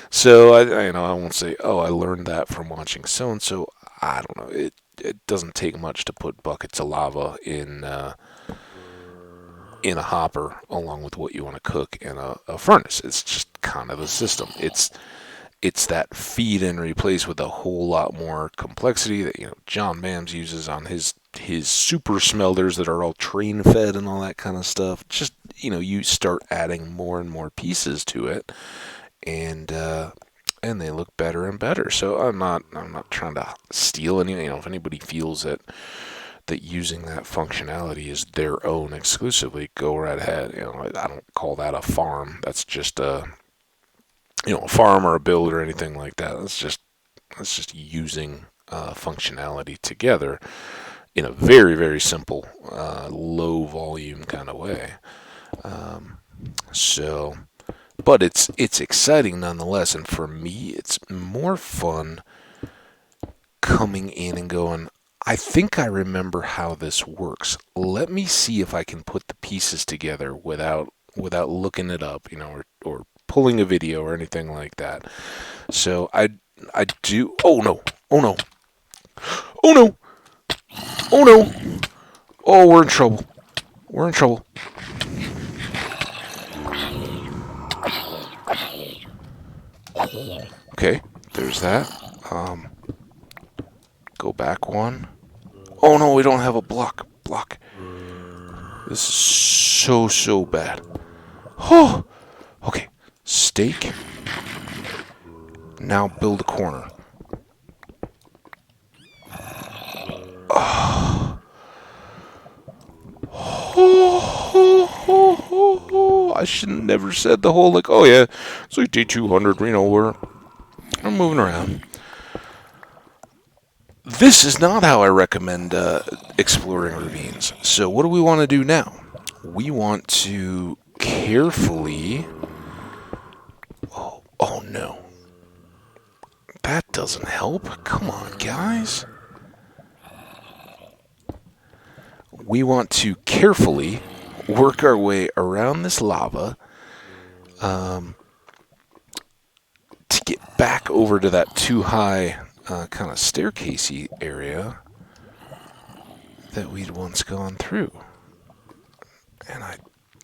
So I won't say, oh, I learned that from watching so and so. I don't know. It doesn't take much to put buckets of lava in in a hopper along with what you want to cook in a furnace. It's just kind of the system. It's that feed and replace with a whole lot more complexity that John Bams uses on his super smelters that are all train fed and all that kind of stuff. Just you start adding more and more pieces to it, and they look better and better. So I'm not trying to steal any. If anybody feels that using that functionality is their own exclusively, go right ahead. I don't call that a farm. That's just a farm or a build or anything like that. That's just using functionality together in a very, very simple, low volume kind of way. But it's exciting nonetheless, and for me, it's more fun coming in and going, I think I remember how this works. Let me see if I can put the pieces together without looking it up, or pulling a video or anything like that. So I do. Oh no! Oh no! Oh no! Oh no! Oh, we're in trouble. We're in trouble. Okay, there's that. Go back one. Oh no, we don't have a block. This is so bad. Oh, okay. Steak. Now build a corner. I should have never said the whole oh yeah, it's like day 200. We're moving around. This is not how I recommend exploring ravines. So what do we want to do now? We want to carefully... Oh no. That doesn't help. Come on, guys. We want to carefully work our way around this lava to get back over to that too high kind of staircasey area that we'd once gone through. And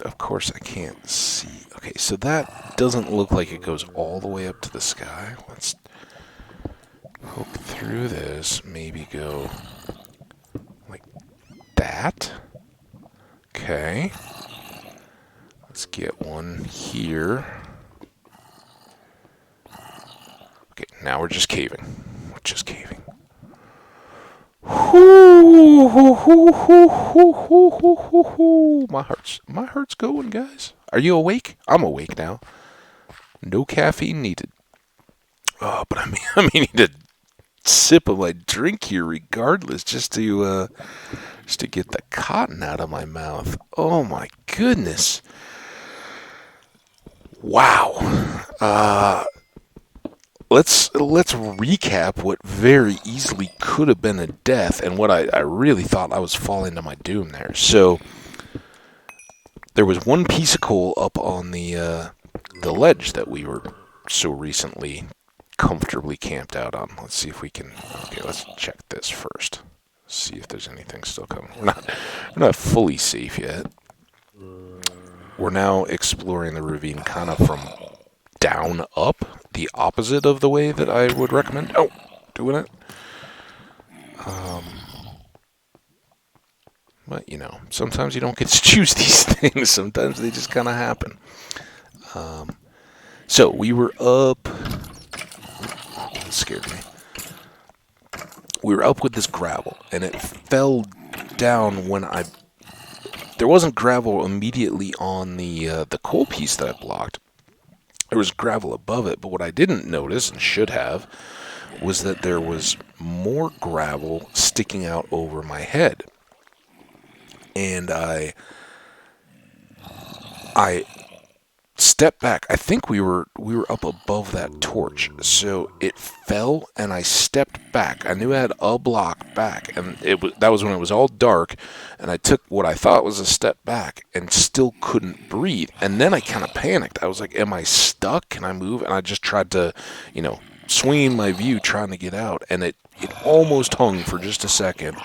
of course I can't see. Okay, so that doesn't look like it goes all the way up to the sky. Let's poke through this, maybe go like that. Okay. Let's get one here. Okay, now we're just caving. We're just caving. My heart's going, guys. Are you awake? I'm awake now. No caffeine needed. Oh, but I need a sip of my drink here, regardless, just to get the cotton out of my mouth. Oh my goodness! Wow. Let's recap what very easily could have been a death, and what I really thought I was falling to my doom there. So there was one piece of coal up on the ledge that we were so recently comfortably camped out on. Let's see if we can. Okay, let's check this first. See if there's anything still coming. We're not fully safe yet. We're now exploring the ravine kind of from down up, the opposite of the way that I would recommend. Oh, doing it. But sometimes you don't get to choose these things. Sometimes they just kind of happen. So we were up. That scared me. We were up with this gravel, and it fell down when there wasn't gravel immediately on the coal piece that I blocked. There was gravel above it, but what I didn't notice, and should have, was that there was more gravel sticking out over my head. And I stepped back. I think we were up above that torch, so it fell, and I stepped back. I knew I had a block back, and that was when it was all dark, and I took what I thought was a step back and still couldn't breathe. And then I kind of panicked. I was like, am I stuck? Can I move? And I just tried to, swing my view trying to get out, and it almost hung for just a second.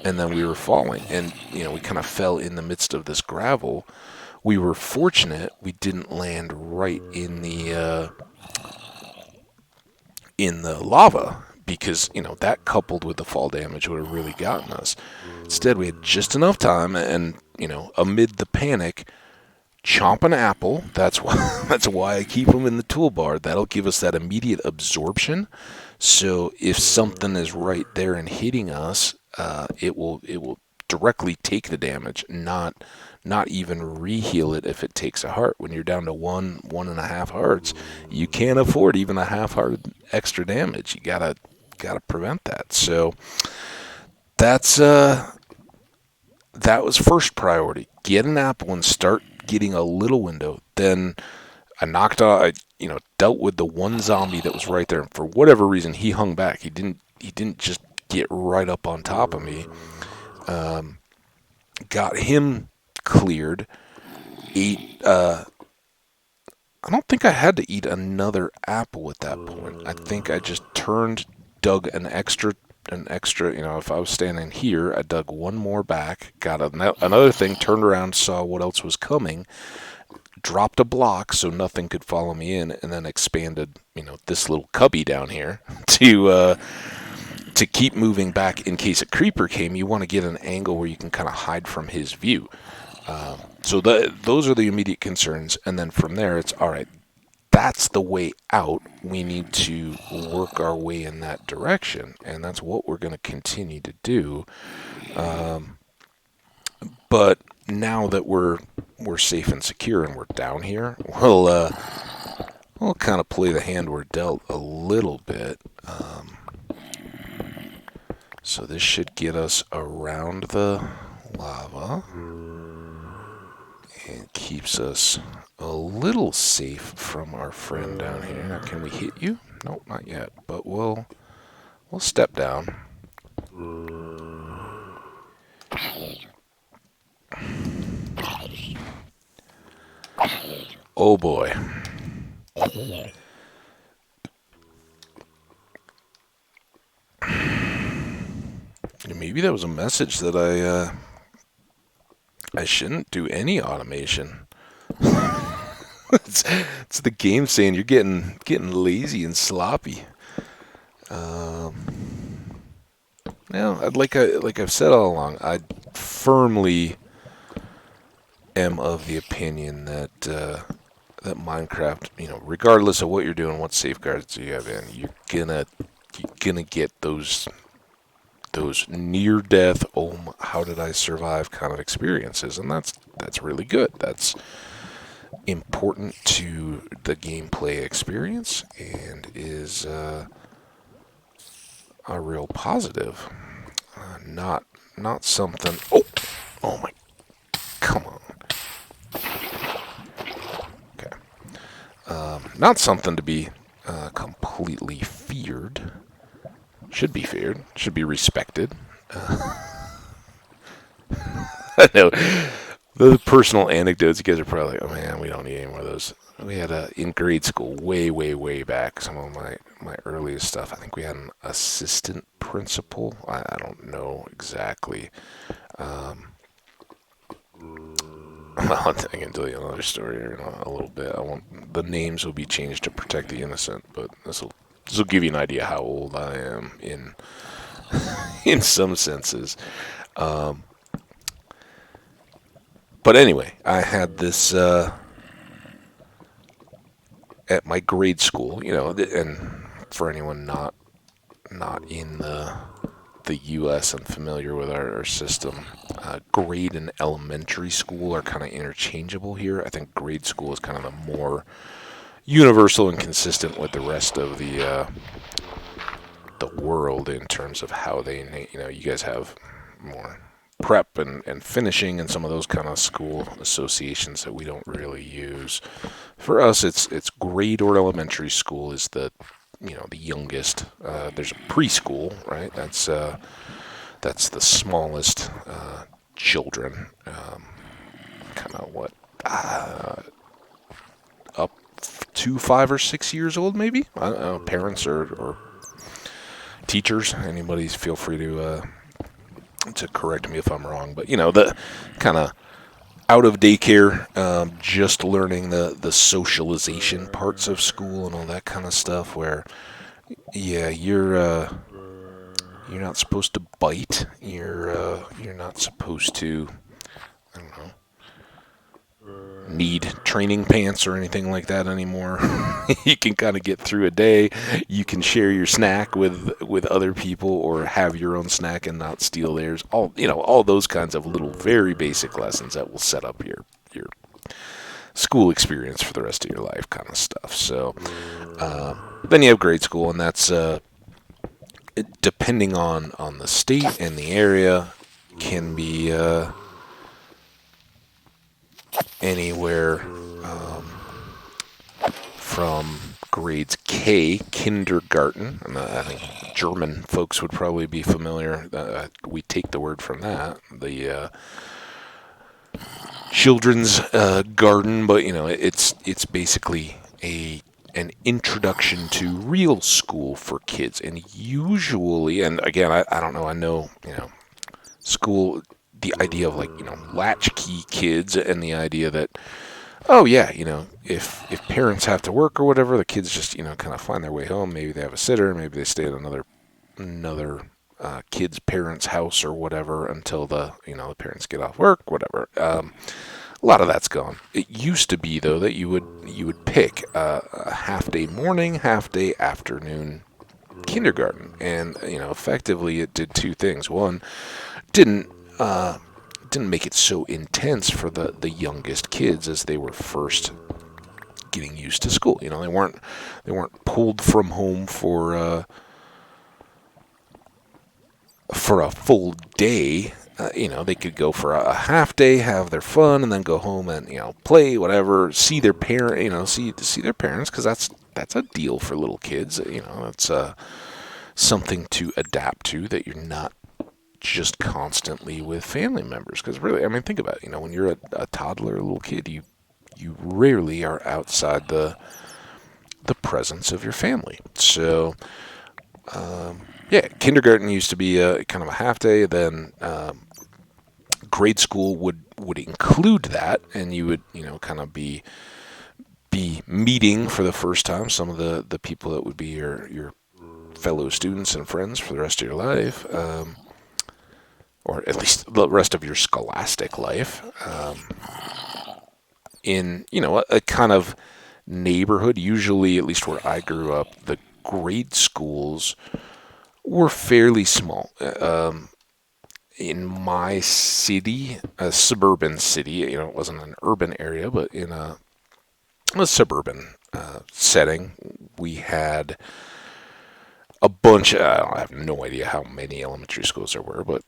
and then we were falling, and we kind of fell in the midst of this gravel. We were fortunate we didn't land right in the lava, because that coupled with the fall damage would have really gotten us. Instead, we had just enough time, and amid the panic, chomp an apple. That's why that's why I keep them in the toolbar. That'll give us that immediate absorption. So if something is right there and hitting us, it will directly take the damage, not even re-heal it if it takes a heart. When you're down to one and a half hearts, you can't afford even a half heart extra damage. You gotta prevent that. So that's that was first priority. Get an apple and start getting a little window. Then I knocked out. Dealt with the one zombie that was right there. And for whatever reason, he hung back. He didn't just get right up on top of me. Got him cleared. Ate. I don't think I had to eat another apple at that point. I think I just dug an extra. If I was standing here, I dug one more back, got another thing, turned around, saw what else was coming, dropped a block so nothing could follow me in, and then expanded, this little cubby down here to keep moving back in case a creeper came. You want to get an angle where you can kind of hide from his view. So those are the immediate concerns, and then from there, it's all right. That's the way out. We need to work our way in that direction, and that's what we're going to continue to do. But now that we're safe and secure and we're down here, we'll kind of play the hand we're dealt a little bit. So this should get us around the lava and keeps us a little safe from our friend down here. Now, can we hit you? Nope, not yet. But we'll step down. Oh boy. Maybe that was a message that I shouldn't do any automation. It's the game saying you're getting lazy and sloppy. Like I've said all along, I firmly am of the opinion that that Minecraft, regardless of what you're doing, what safeguards you have in, you're gonna get those near death, how did I survive kind of experiences, and that's really good. That's important to the gameplay experience and is a real positive. Not something. Oh my! Come on. Okay. Not something to be completely feared. Should be feared. Should be respected. I know. The personal anecdotes, you guys are probably like, oh man, we don't need any more of those. We had in grade school, way, way, way back, some of my earliest stuff. I think we had an assistant principal. I don't know exactly. Well, I can tell you another story in a little bit. The names will be changed to protect the innocent, but this will give you an idea how old I am in some senses. But anyway, I had this at my grade school, and for anyone not in the U.S. and familiar with our system, grade and elementary school are kind of interchangeable here. I think grade school is kind of the more universal and consistent with the rest of the world in terms of how they, you guys have more prep and finishing and some of those kind of school associations that we don't really use. For us, it's grade or elementary school is the youngest. There's a preschool, right? That's the smallest children. Kind of up to 5 or 6 years old, maybe. I don't know, parents or teachers. Anybody, feel free to to correct me if I'm wrong, but the kind of out of daycare, just learning the socialization parts of school and all that kind of stuff. Where yeah, you're not supposed to bite. You're not supposed to, I don't know, need training pants or anything like that anymore. You can kind of get through a day. You can share your snack with other people, or have your own snack and not steal theirs. All those kinds of little very basic lessons that will set up your school experience for the rest of your life, kind of stuff. So then you have grade school, and that's depending on the state and the area, can be anywhere from grades K, kindergarten, and I think German folks would probably be familiar. We take the word from that, the children's garden, but it's basically an introduction to real school for kids, and usually, and again, I don't know, I know, school, the idea of latchkey kids, and the idea that, oh yeah, if parents have to work or whatever, the kids just kind of find their way home. Maybe they have a sitter, maybe they stay at another kid's parents' house or whatever until the parents get off work, whatever. A lot of that's gone. It used to be though that you would pick a half day morning, half day afternoon kindergarten, and effectively it did two things. One, didn't make it so intense for the youngest kids as they were first getting used to school. They weren't pulled from home for a full day. They could go for a half day, have their fun, and then go home and play, whatever, see their parent, see their parents, because that's a deal for little kids. It's something to adapt to, that you're not just constantly with family members. Because really, I mean, think about it. When you're a toddler, a little kid, you rarely are outside the presence of your family. So yeah, kindergarten used to be kind of a half day. Then grade school would include that, and you would kind of be meeting for the first time some of the people that would be your fellow students and friends for the rest of your life, or at least the rest of your scholastic life, in a kind of neighborhood. Usually, at least where I grew up, the grade schools were fairly small. In my city, a suburban city, it wasn't an urban area, but in a suburban setting, we had a bunch. I have no idea how many elementary schools there were, but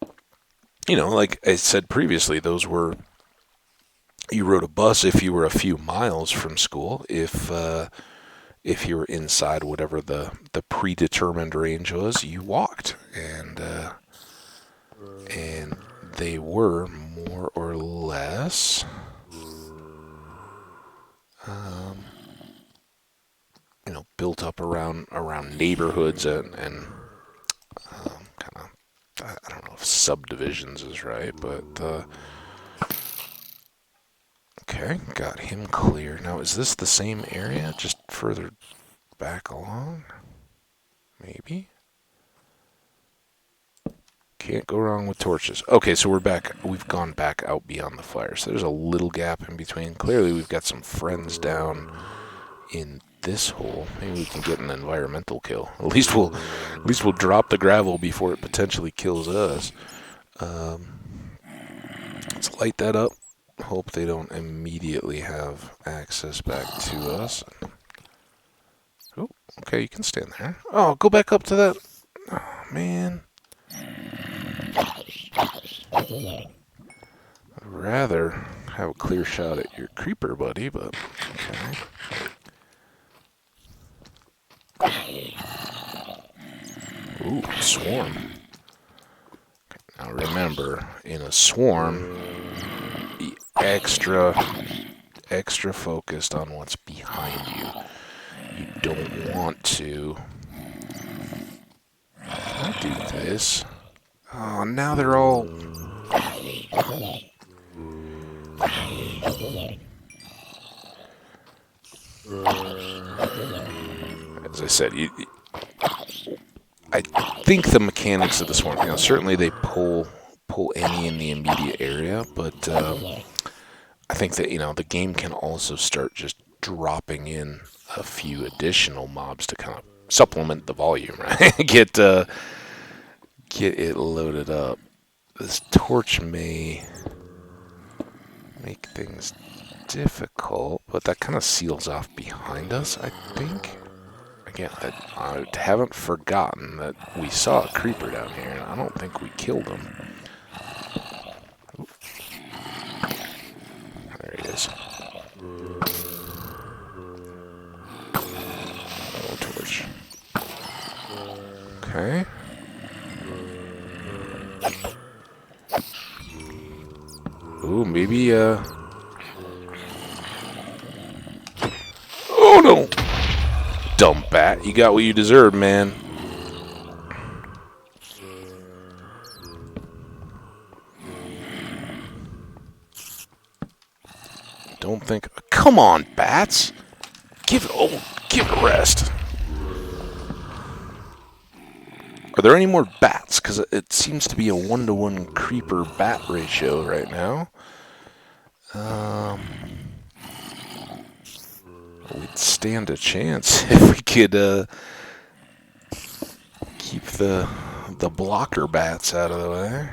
like I said previously, those were, you rode a bus if you were a few miles from school. If you were inside whatever the predetermined range was, you walked, and they were more or less built up around neighborhoods and kind of, I don't know if subdivisions is right, but okay, got him clear. Now, is this the same area, just further back along? Maybe. Can't go wrong with torches. Okay, so we're back. We've gone back out beyond the fire. So there's a little gap in between. Clearly, we've got some friends down in this hole. Maybe we can get an environmental kill. At least we'll drop the gravel before it potentially kills us. Let's light that up. Hope they don't immediately have access back to us. Oh, okay, you can stand there. Oh, go back up to that. Oh, man. I'd rather have a clear shot at your creeper, buddy, but okay. Ooh, swarm. Now remember, in a swarm, be extra focused on what's behind you. You don't want to do this. Oh, now they're all... As I said, I think the mechanics of this one, certainly they pull any in the immediate area, but I think that, the game can also start just dropping in a few additional mobs to kind of supplement the volume, right? Get it loaded up. This torch may make things difficult, but that kind of seals off behind us, I think. Again, I haven't forgotten that we saw a creeper down here, and I don't think we killed him. Oop. There he is. Oh, torch. Okay. Ooh, maybe, Oh, no! Dumb bat. You got what you deserved, man. Don't think... Come on, bats! Give it a rest. Are there any more bats? Because it seems to be a 1-to-1 creeper-bat ratio right now. We'd stand a chance if we could keep the blocker bats out of the way.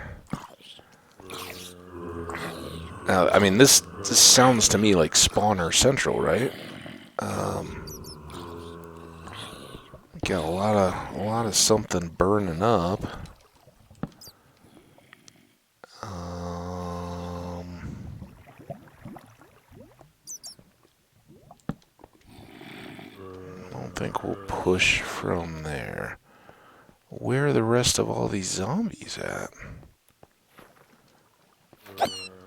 I mean, this sounds to me like spawner central, right? Got a lot of something burning up. I don't think we'll push from there. Where are the rest of all these zombies at?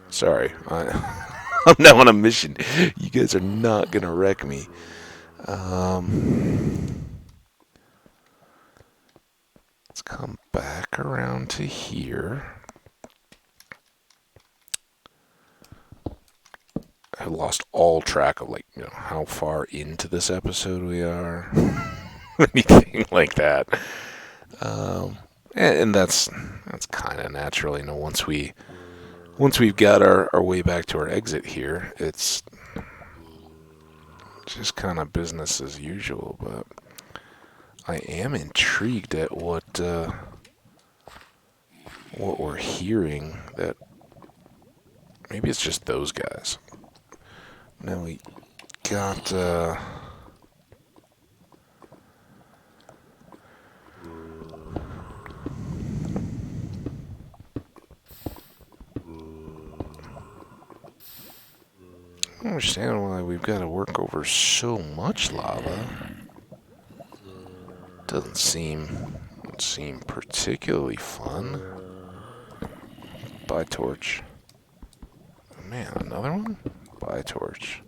Sorry, I'm now on a mission. You guys are not gonna wreck me. Let's come back around to here. I lost all track of how far into this episode we are, anything like that. And that's kind of natural, once we've got our way back to our exit here, it's just kind of business as usual. But I am intrigued at what we're hearing. That maybe it's just those guys. Now we got I don't understand why we've got to work over so much lava. Doesn't seem particularly fun. Bye, torch. Man, another one? Bye, torch.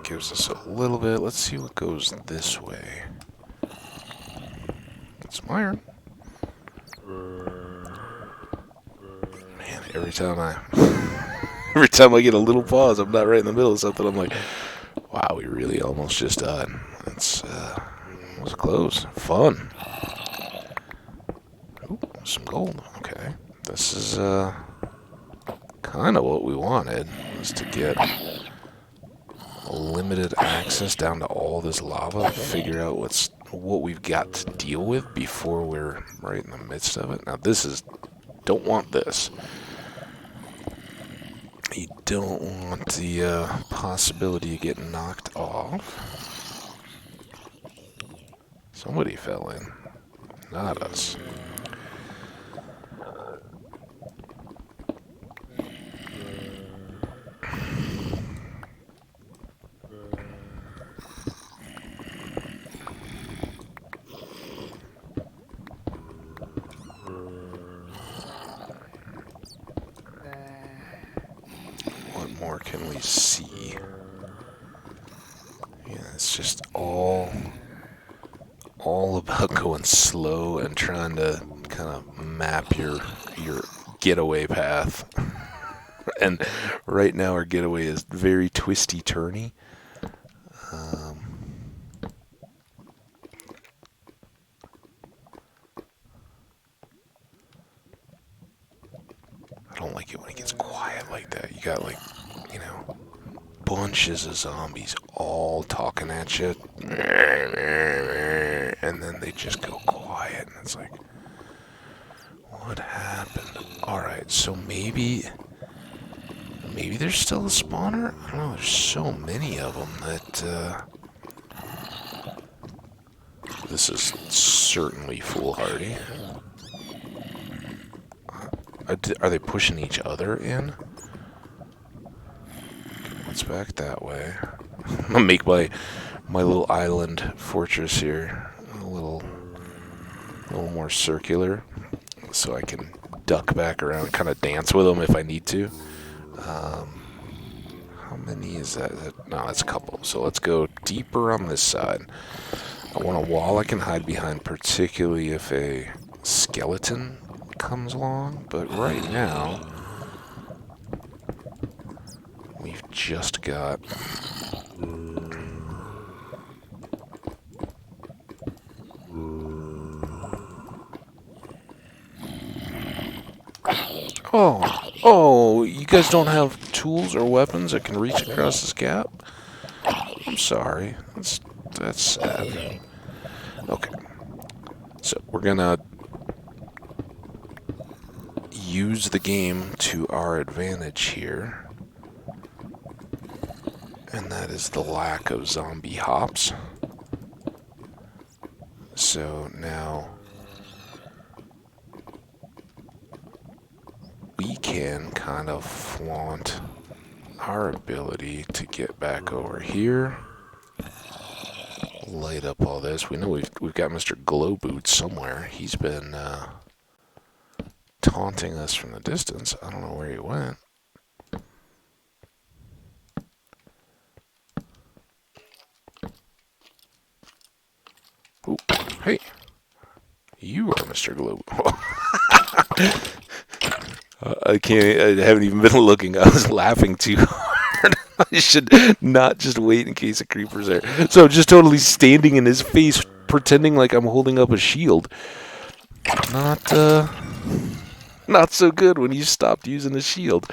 Gives us a little bit. Let's see what goes this way. Get some iron. Man, every time I get a little pause, I'm not right in the middle of something. I'm like, wow, we really almost just died. That's was close. Fun. Ooh, some gold. Okay, this is kind of what we wanted, was to get limited access down to all this lava, figure out what we've got to deal with before we're right in the midst of it. Now don't want this. You don't want the possibility of getting knocked off. Somebody fell in, not us. all about going slow and trying to kind of map your getaway path. And right now our getaway is very twisty turny. I don't like it when it gets quiet like that. You got like, you know, bunches of zombies all talking at you, and then they just go quiet, and it's like, what happened? Alright, so maybe there's still a spawner? I don't know, there's so many of them that, this is certainly foolhardy. Are they pushing each other in? Let's back that way. I'm gonna make my little island fortress here a little more circular, so I can duck back around, kind of dance with them if I need to. How many is that? No, that's a couple. So let's go deeper on this side. I want a wall I can hide behind, particularly if a skeleton comes along. But right now, we've just got... Oh, you guys don't have tools or weapons that can reach across this gap? I'm sorry. That's sad. Okay. So we're gonna use the game to our advantage here. And that is the lack of zombie hops. So now we can kind of flaunt our ability to get back over here, light up all this. We know we've got Mr. Glow Boots somewhere. He's been taunting us from the distance. I don't know where he went. Ooh, hey, you are Mr. Glow. I haven't even been looking. I was laughing too hard. I should not just wait in case a creeper's there. So I'm just totally standing in his face, pretending like I'm holding up a shield. Not so good when you stopped using the shield.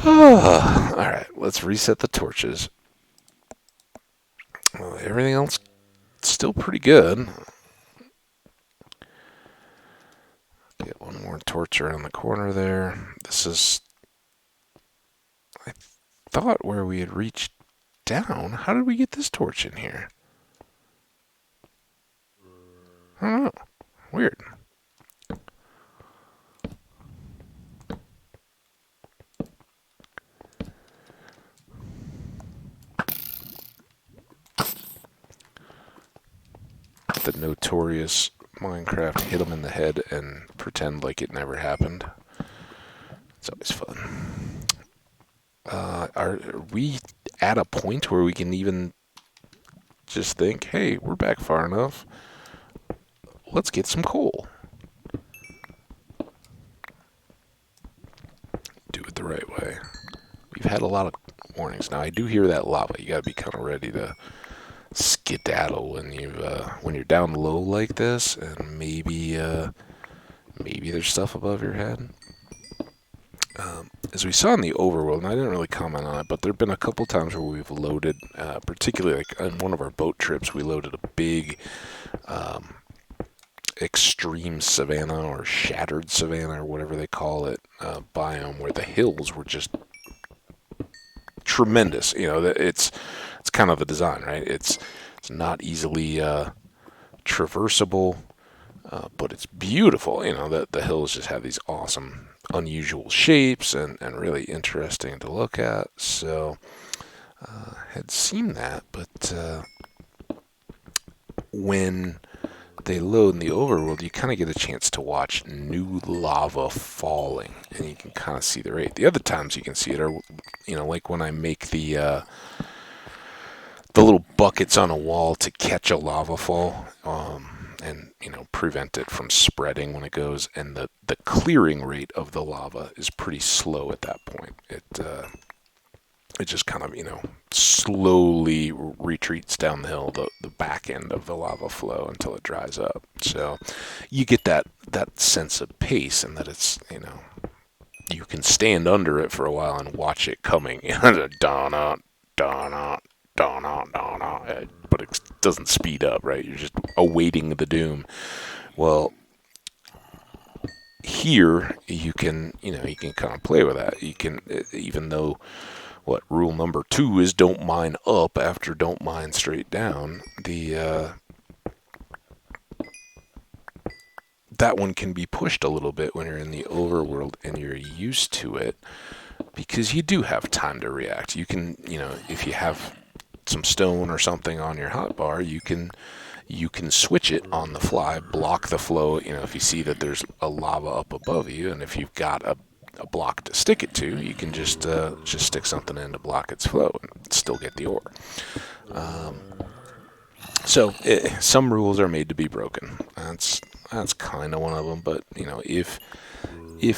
Alright, let's reset the torches. Everything else still pretty good. Get one more torch around the corner there. This is, I thought, where we had reached down. How did we get this torch in here? I don't know. Weird. The notorious Minecraft hit him in the head and pretend like it never happened. It's always fun. Are we at a point where we can even just think, hey, we're back far enough, let's get some coal? Do it the right way. We've had a lot of warnings. Now, I do hear that lava. You gotta be kind of ready to skedaddle when you're down low like this, and maybe there's stuff above your head. As we saw in the overworld, and I didn't really comment on it, but there have been a couple times where we've loaded, particularly like on one of our boat trips, we loaded a big extreme savanna or shattered savanna or whatever they call it biome, where the hills were just tremendous. You know, it's kind of the design, right? It's not easily traversable, but it's beautiful. You know, the hills just have these awesome, unusual shapes and really interesting to look at. So had seen that, but when they load in the overworld, you kind of get a chance to watch new lava falling, and you can kind of see the rate. The other times you can see it are, you know, like when I make the the little buckets on a wall to catch a lava fall, and prevent it from spreading when it goes. And the clearing rate of the lava is pretty slow at that point. It just kind of slowly retreats down the hill, the back end of the lava flow, until it dries up. So you get that sense of pace, and that it's you can stand under it for a while and watch it coming. Donna, donna, donna, donna, but it doesn't speed up, right? You're just awaiting the doom. Well, here you can kind of play with that. You can, even though what rule number 2 is, don't mine up after don't mine straight down. That one can be pushed a little bit when you're in the overworld and you're used to it, because you do have time to react. You can, if you have some stone or something on your hotbar, you can switch it on the fly, block the flow. If you see that there's a lava up above you, and if you've got a block to stick it to, you can just stick something in to block its flow and still get the ore. So some rules are made to be broken. That's kind of one of them. But if you're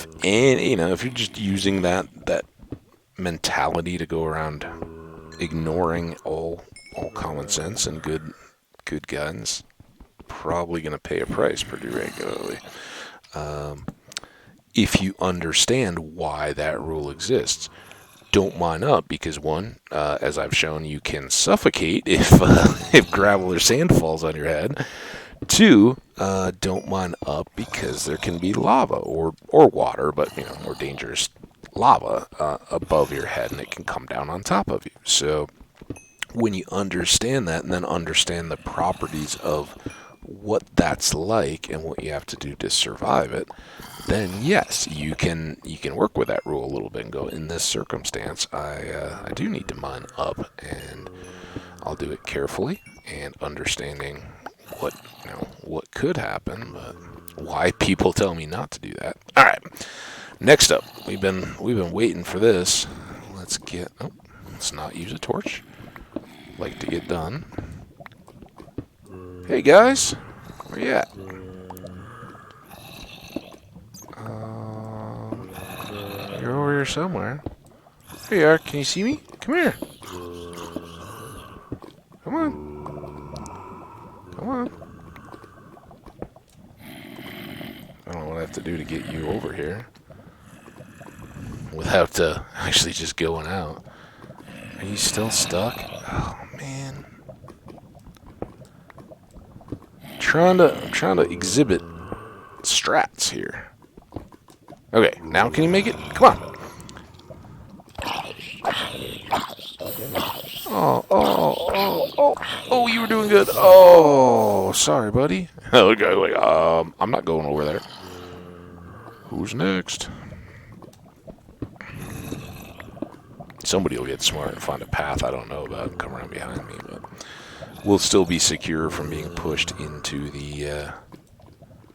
just using that mentality to go around ignoring all common sense and good guidance, probably going to pay a price pretty regularly. If you understand why that rule exists, don't mine up, because one, as I've shown, you can suffocate if gravel or sand falls on your head. 2, don't mine up because there can be lava or water, but more dangerous, lava above your head, and it can come down on top of you. So when you understand that, and then understand the properties of what that's like and what you have to do to survive it, then yes, you can work with that rule a little bit and go, in this circumstance, I do need to mine up, and I'll do it carefully and understanding what could happen, but why people tell me not to do that. All right, next up, we've been waiting for this. Let's not use a torch. Like to get done. Hey guys, where you at? You're over here somewhere. Here you are. Can you see me? Come here. Come on. Come on. I don't know what I have to do to get you over here without actually just going out. Are you still stuck? Oh man. I'm trying to exhibit strats here. Okay, now can you make it? Come on. Oh, you were doing good. Oh, sorry, buddy. Okay, wait, I'm not going over there. Who's next? Somebody will get smart and find a path I don't know about and come around behind me, but we'll still be secure from being pushed into the, yeah,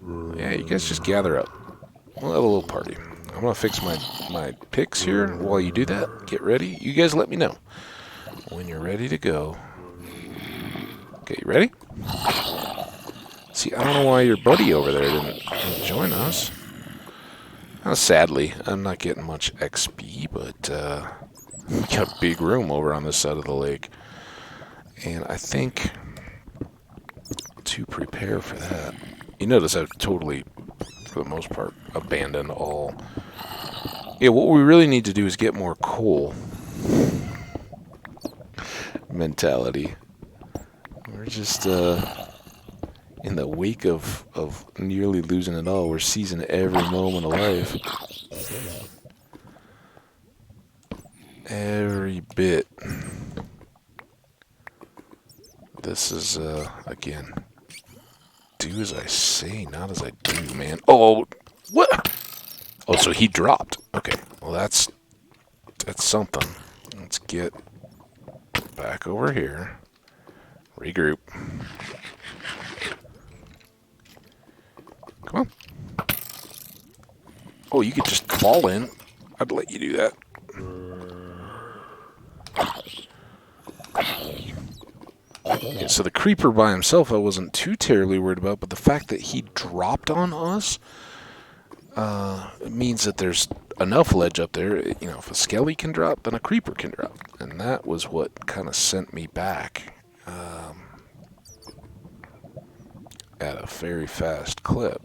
you guys just gather up. We'll have a little party. I'm going to fix my picks here. While you do that, get ready. You guys let me know when you're ready to go. Okay, you ready? See, I don't know why your buddy over there didn't join us. Sadly, I'm not getting much XP, but we got a big room over on this side of the lake. And I think to prepare for that, you notice I've totally, for the most part, abandoned all. Yeah, what we really need to do is get more coal mentality. We're just in the wake of nearly losing it all. We're seizing every moment of life. Every bit. This is, again, do as I say, not as I do, man. Oh, what? Oh, so he dropped. Okay, well, that's something. Let's get back over here. Regroup. Come on. Oh, you could just fall in. I'd let you do that. Okay, so the creeper by himself I wasn't too terribly worried about, but the fact that he dropped on us it means that there's enough ledge up there. You know, if a skelly can drop, then a creeper can drop. And that was what kind of sent me back at a very fast clip.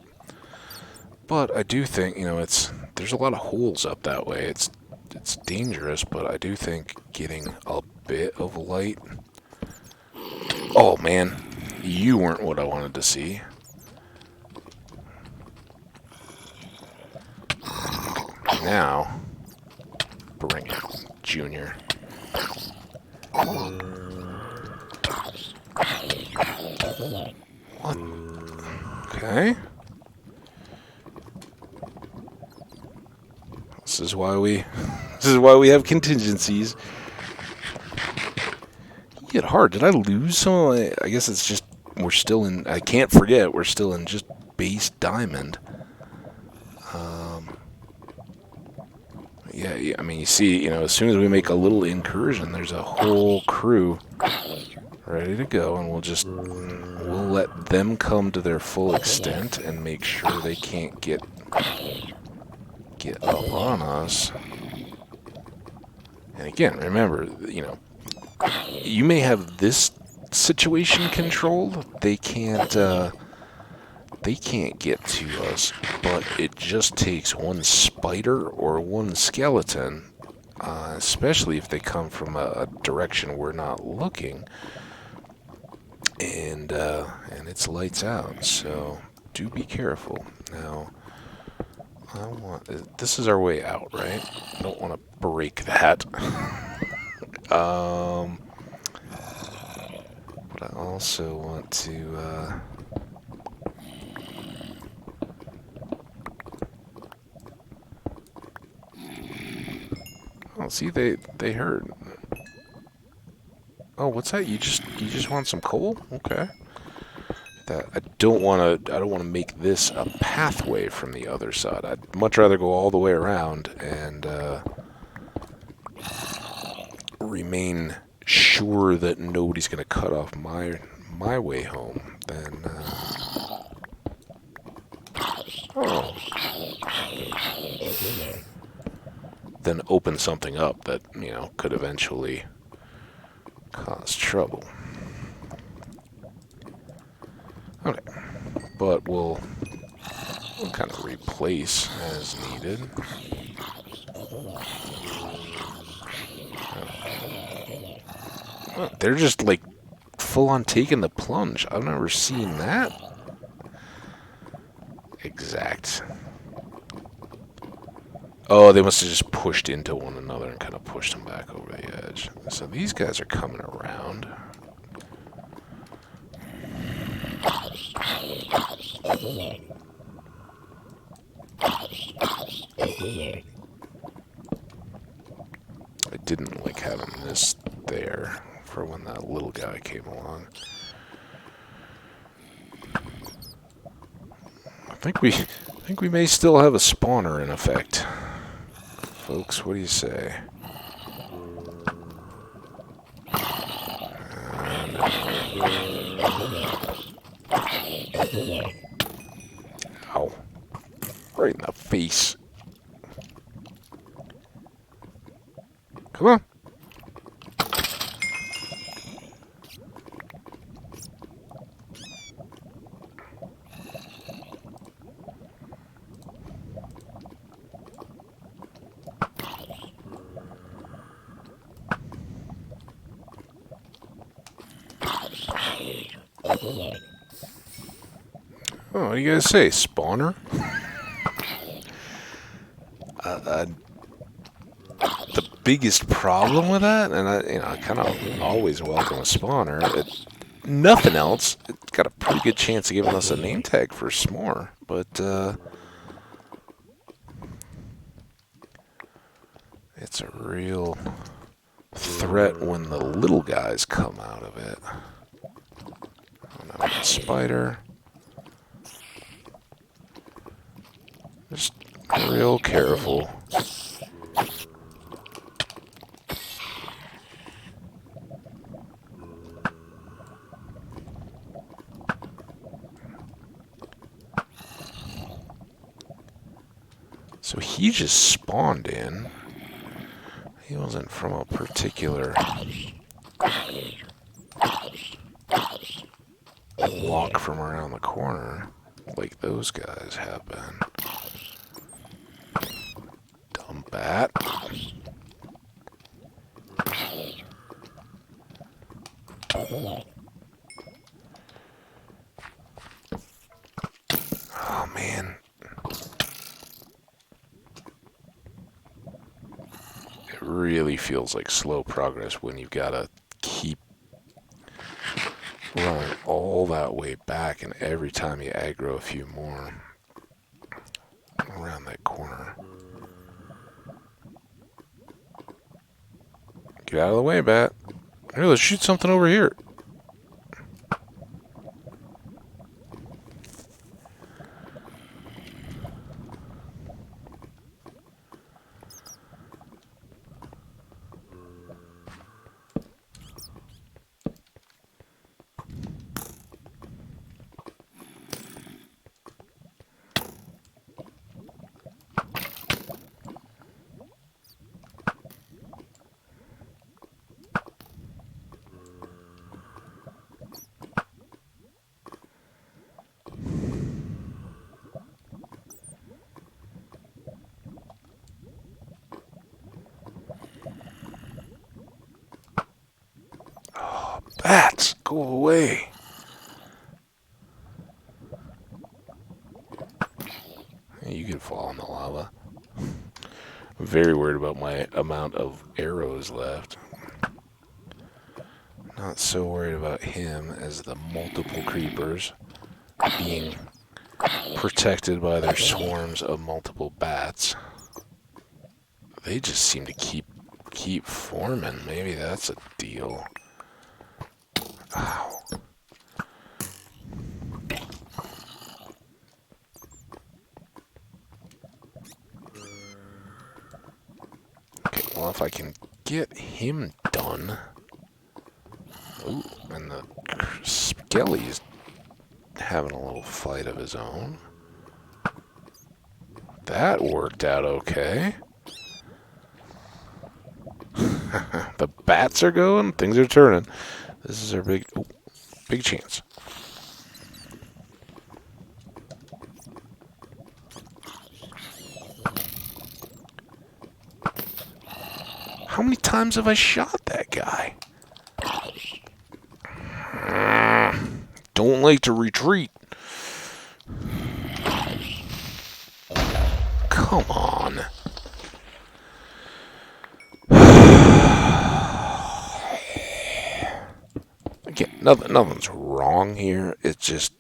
But I do think, you know, there's a lot of holes up that way. It's dangerous, but I do think getting a bit of light. Oh man, you weren't what I wanted to see. Now, bring it, Junior. What? Okay. This is why we have contingencies. You get hard. Did I lose some? I guess it's just we're still in. I can't forget we're still in just base diamond. Yeah. I mean, you see, you know, as soon as we make a little incursion, there's a whole crew ready to go, and we'll let them come to their full extent and make sure they can't get up on us. And again, remember, you know, you may have this situation controlled. They can't get to us, but it just takes one spider or one skeleton, especially if they come from a direction we're not looking, and it's lights out. So do be careful. Now, this is our way out, right? I don't want to break that. But I also want to. Oh, see, they heard. Oh, what's that? You just want some coal? Okay. I don't want to make this a pathway from the other side. I'd much rather go all the way around and remain sure that nobody's going to cut off my way home than then open something up that, you know, could eventually cause trouble. Okay, but we'll kind of replace as needed. Oh, they're just like full on taking the plunge. I've never seen that. Exact. Oh, they must have just pushed into one another and kind of pushed them back over the edge. So these guys are coming around. I didn't like having this there for when that little guy came along. I think we may still have a spawner in effect. Folks, what do you say? Ow. Right in the face. Come on. Oh, what do you guys say? Spawner? The biggest problem with that, and I kind of always welcome a spawner. Nothing else, it's got a pretty good chance of giving us a name tag for s'more, but it's a real threat when the little guys come out of it. Oh no, spider. Just real careful. So he just spawned in. He wasn't from a particular walk from around the corner like those guys have been. Dumb bat. Oh man. It really feels like slow progress when you've got to keep running all that way back, and every time you aggro a few more around that corner. Get out of the way, bat. Here, let's shoot something over here. Bats, go away. You can fall in the lava. I'm very worried about my amount of arrows left. Not so worried about him as the multiple creepers being protected by their swarms of multiple bats. They just seem to keep forming. Maybe that's a deal. Ow. Okay, well, if I can get him done. Ooh, and the Skelly's having a little fight of his own. That worked out okay. The bats are going, things are turning. This is our big chance. How many times have I shot that guy? Don't like to retreat. Come on. Again, nothing's wrong here. It's just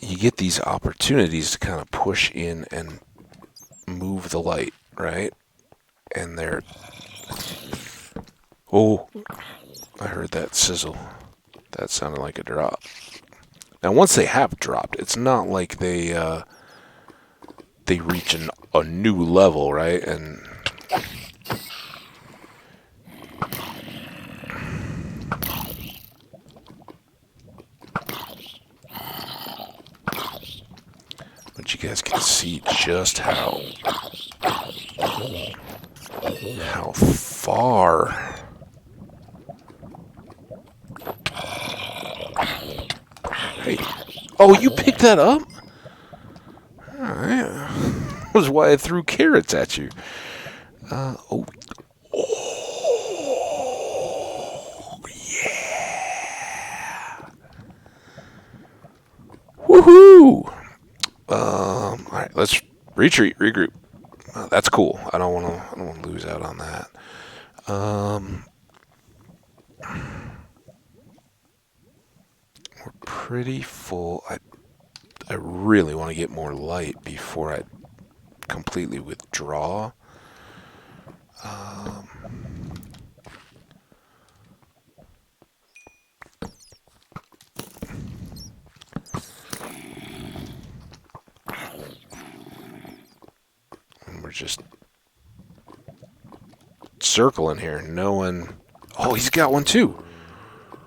you get these opportunities to kind of push in and move the light, right? And they're... Oh, I heard that sizzle. That sounded like a drop. Now, once they have dropped, it's not like they reach a new level, right? And but you guys can see just how far. Hey, oh, you picked that up? Alright. That was why I threw carrots at you. Oh, yeah. Woohoo! Alright, let's regroup. That's cool. I don't want to lose out on that. We're pretty full. I really want to get more light before I completely withdraw. And we're just circling here. No one... Oh, he's got one too.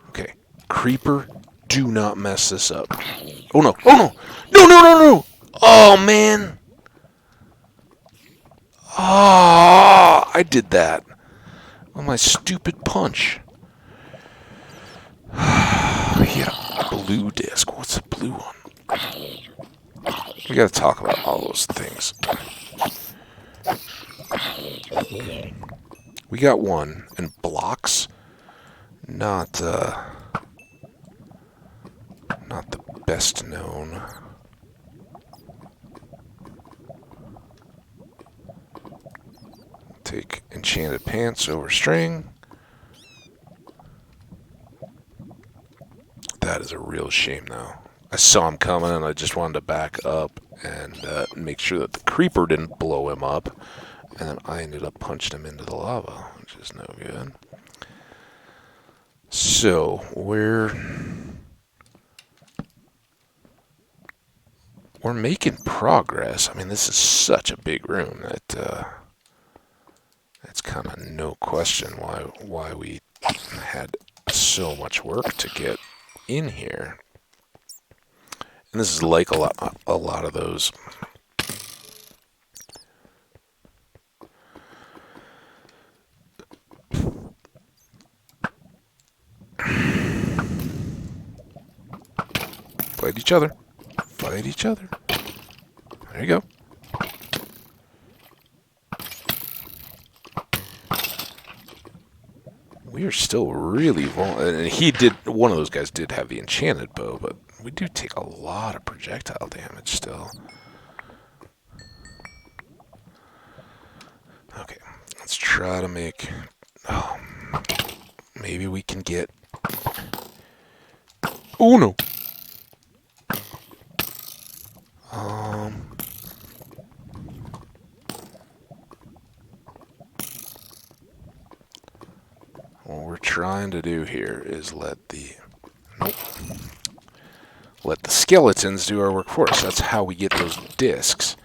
Okay. Creeper Do not mess this up. Oh no! Oh no! No! No! No! No! Oh man! Ah! I did that. Oh, my stupid punch. Yeah, blue disc. What's the blue one? We gotta talk about all those things. We got one, and blocks. Not the best known. Take enchanted pants over string. That is a real shame, though. I saw him coming, and I just wanted to back up and make sure that the creeper didn't blow him up. And then I ended up punching him into the lava, which is no good. So, we're making progress. I mean, this is such a big room that it's kind of no question why we had so much work to get in here. And this is like a lot of those. Fight each other. Fight each other. There you go. We are still really vulnerable. And one of those guys did have the enchanted bow, but we do take a lot of projectile damage still. Okay, let's try to make... Oh, maybe we can get... Oh no! What we're trying to do here is let the skeletons do our work for us. That's how we get those discs.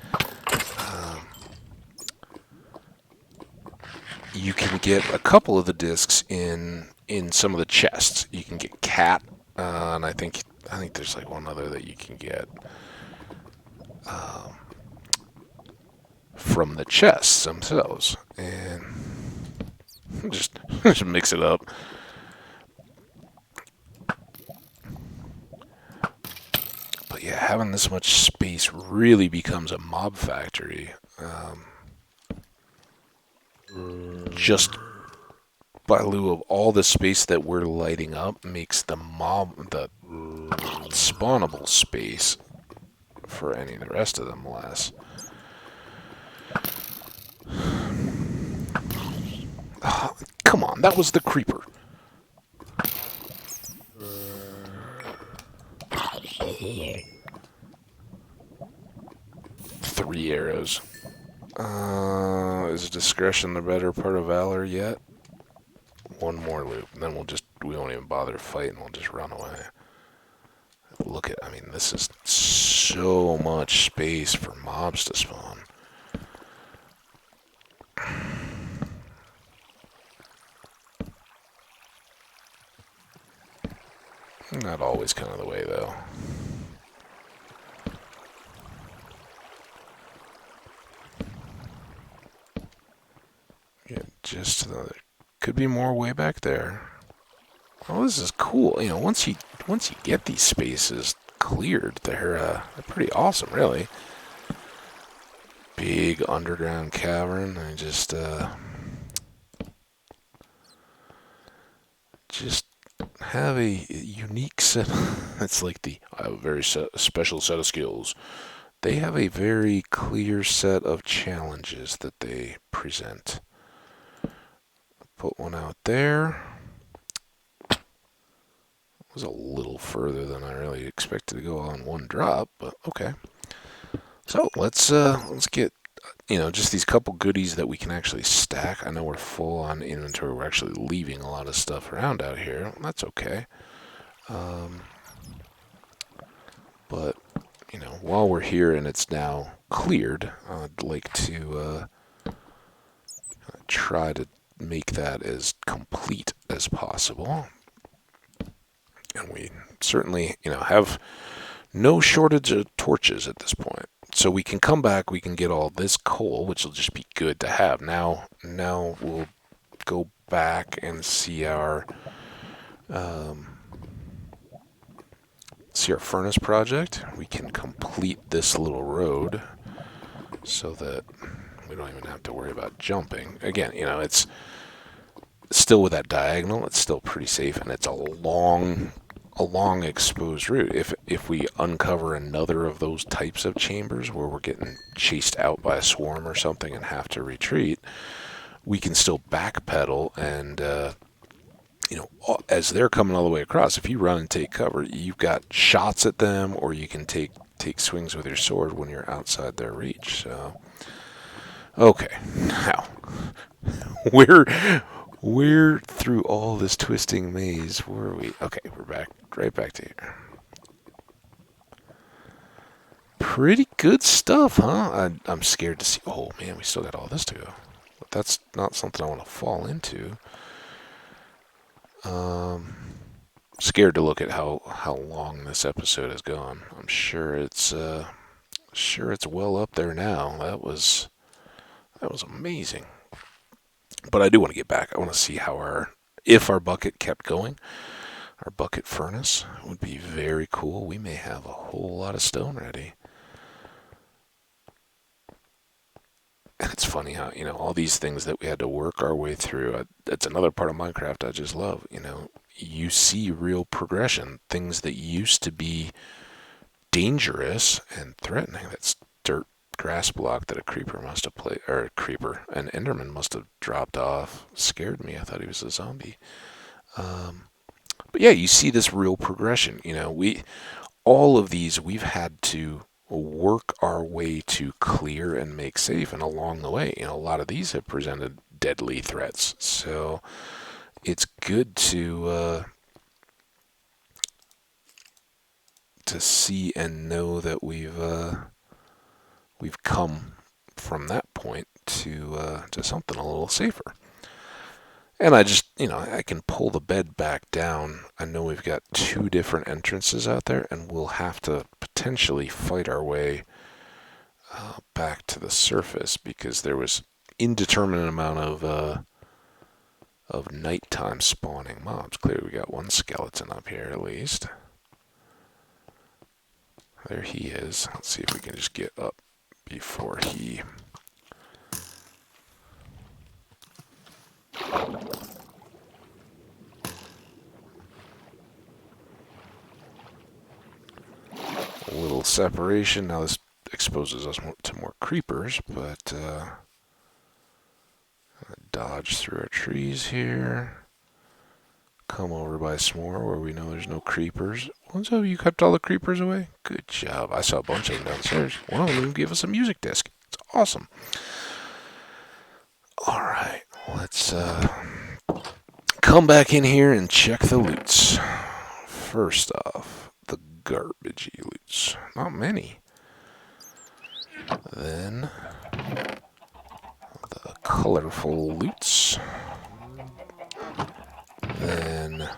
You can get a couple of the discs in some of the chests. You can get cat, and I think there's like one other that you can get from the chests themselves, and just mix it up. But yeah, having this much space really becomes a mob factory. Just by lieu of all the space that we're lighting up makes the spawnable space for any of the rest of them less. Oh, come on, that was the creeper. Three arrows. Is discretion the better part of valor yet? One more loop, and then we won't even bother fighting, we'll just run away. I mean, this is so much space for mobs to spawn. Not always kind of the way, though. Yeah, just another. Could be more way back there. Oh, this is cool. You know, once you get these spaces cleared, they're pretty awesome, really. Big underground cavern. I just have a unique set. It's like a very special set of skills. They have a very clear set of challenges that they present. Put one out there. It was a little further than I really expected to go on one drop, but okay. So let's get just these couple goodies that we can actually stack. I know we're full on inventory. We're actually leaving a lot of stuff around out here. That's okay. But while we're here and it's now cleared, I'd like to try to make that as complete as possible. And we certainly, have no shortage of torches at this point. So we can come back, we can get all this coal, which will just be good to have. Now we'll go back and see our furnace project. We can complete this little road so that we don't even have to worry about jumping. Again, it's still with that diagonal, it's still pretty safe, and it's a long exposed route. If we uncover another of those types of chambers where we're getting chased out by a swarm or something and have to retreat, we can still backpedal and as they're coming all the way across, if you run and take cover, you've got shots at them, or you can take swings with your sword when you're outside their reach. So, okay, now we're through all this twisting maze. Where are we? Okay, we're back, right back to here. Pretty good stuff, huh? I'm scared to see. Oh man, we still got all this to go. But that's not something I want to fall into. Scared to look at how long this episode has gone. I'm sure it's well up there now. That was amazing. But I do want to get back. I want to see how if our bucket kept going, our bucket furnace would be very cool. We may have a whole lot of stone ready. And it's funny how, all these things that we had to work our way through. That's another part of Minecraft I just love. You see real progression. Things that used to be dangerous and threatening. That's dirt grass block that a creeper must have played, or an Enderman must have dropped off. Scared me. I thought he was a zombie. But yeah, you see this real progression. All of these we've had to work our way to clear and make safe, and along the way, a lot of these have presented deadly threats. So it's good to see and know that we've come from that point to something a little safer. And I just, I can pull the bed back down. I know we've got 2 different entrances out there, and we'll have to potentially fight our way back to the surface, because there was indeterminate amount of nighttime spawning mobs. Clearly we got one skeleton up here at least. There he is. Let's see if we can just get up before he... A little separation. Now this exposes us to more creepers, but dodge through our trees here. Come over by s'more where we know there's no creepers. So you kept all the creepers away? Good job. I saw a bunch of them downstairs. One of them even gave us a music disc. It's awesome. Alright, let's come back in here and check the loots. First off, the garbagey loots. Not many. Then the colorful loots. Then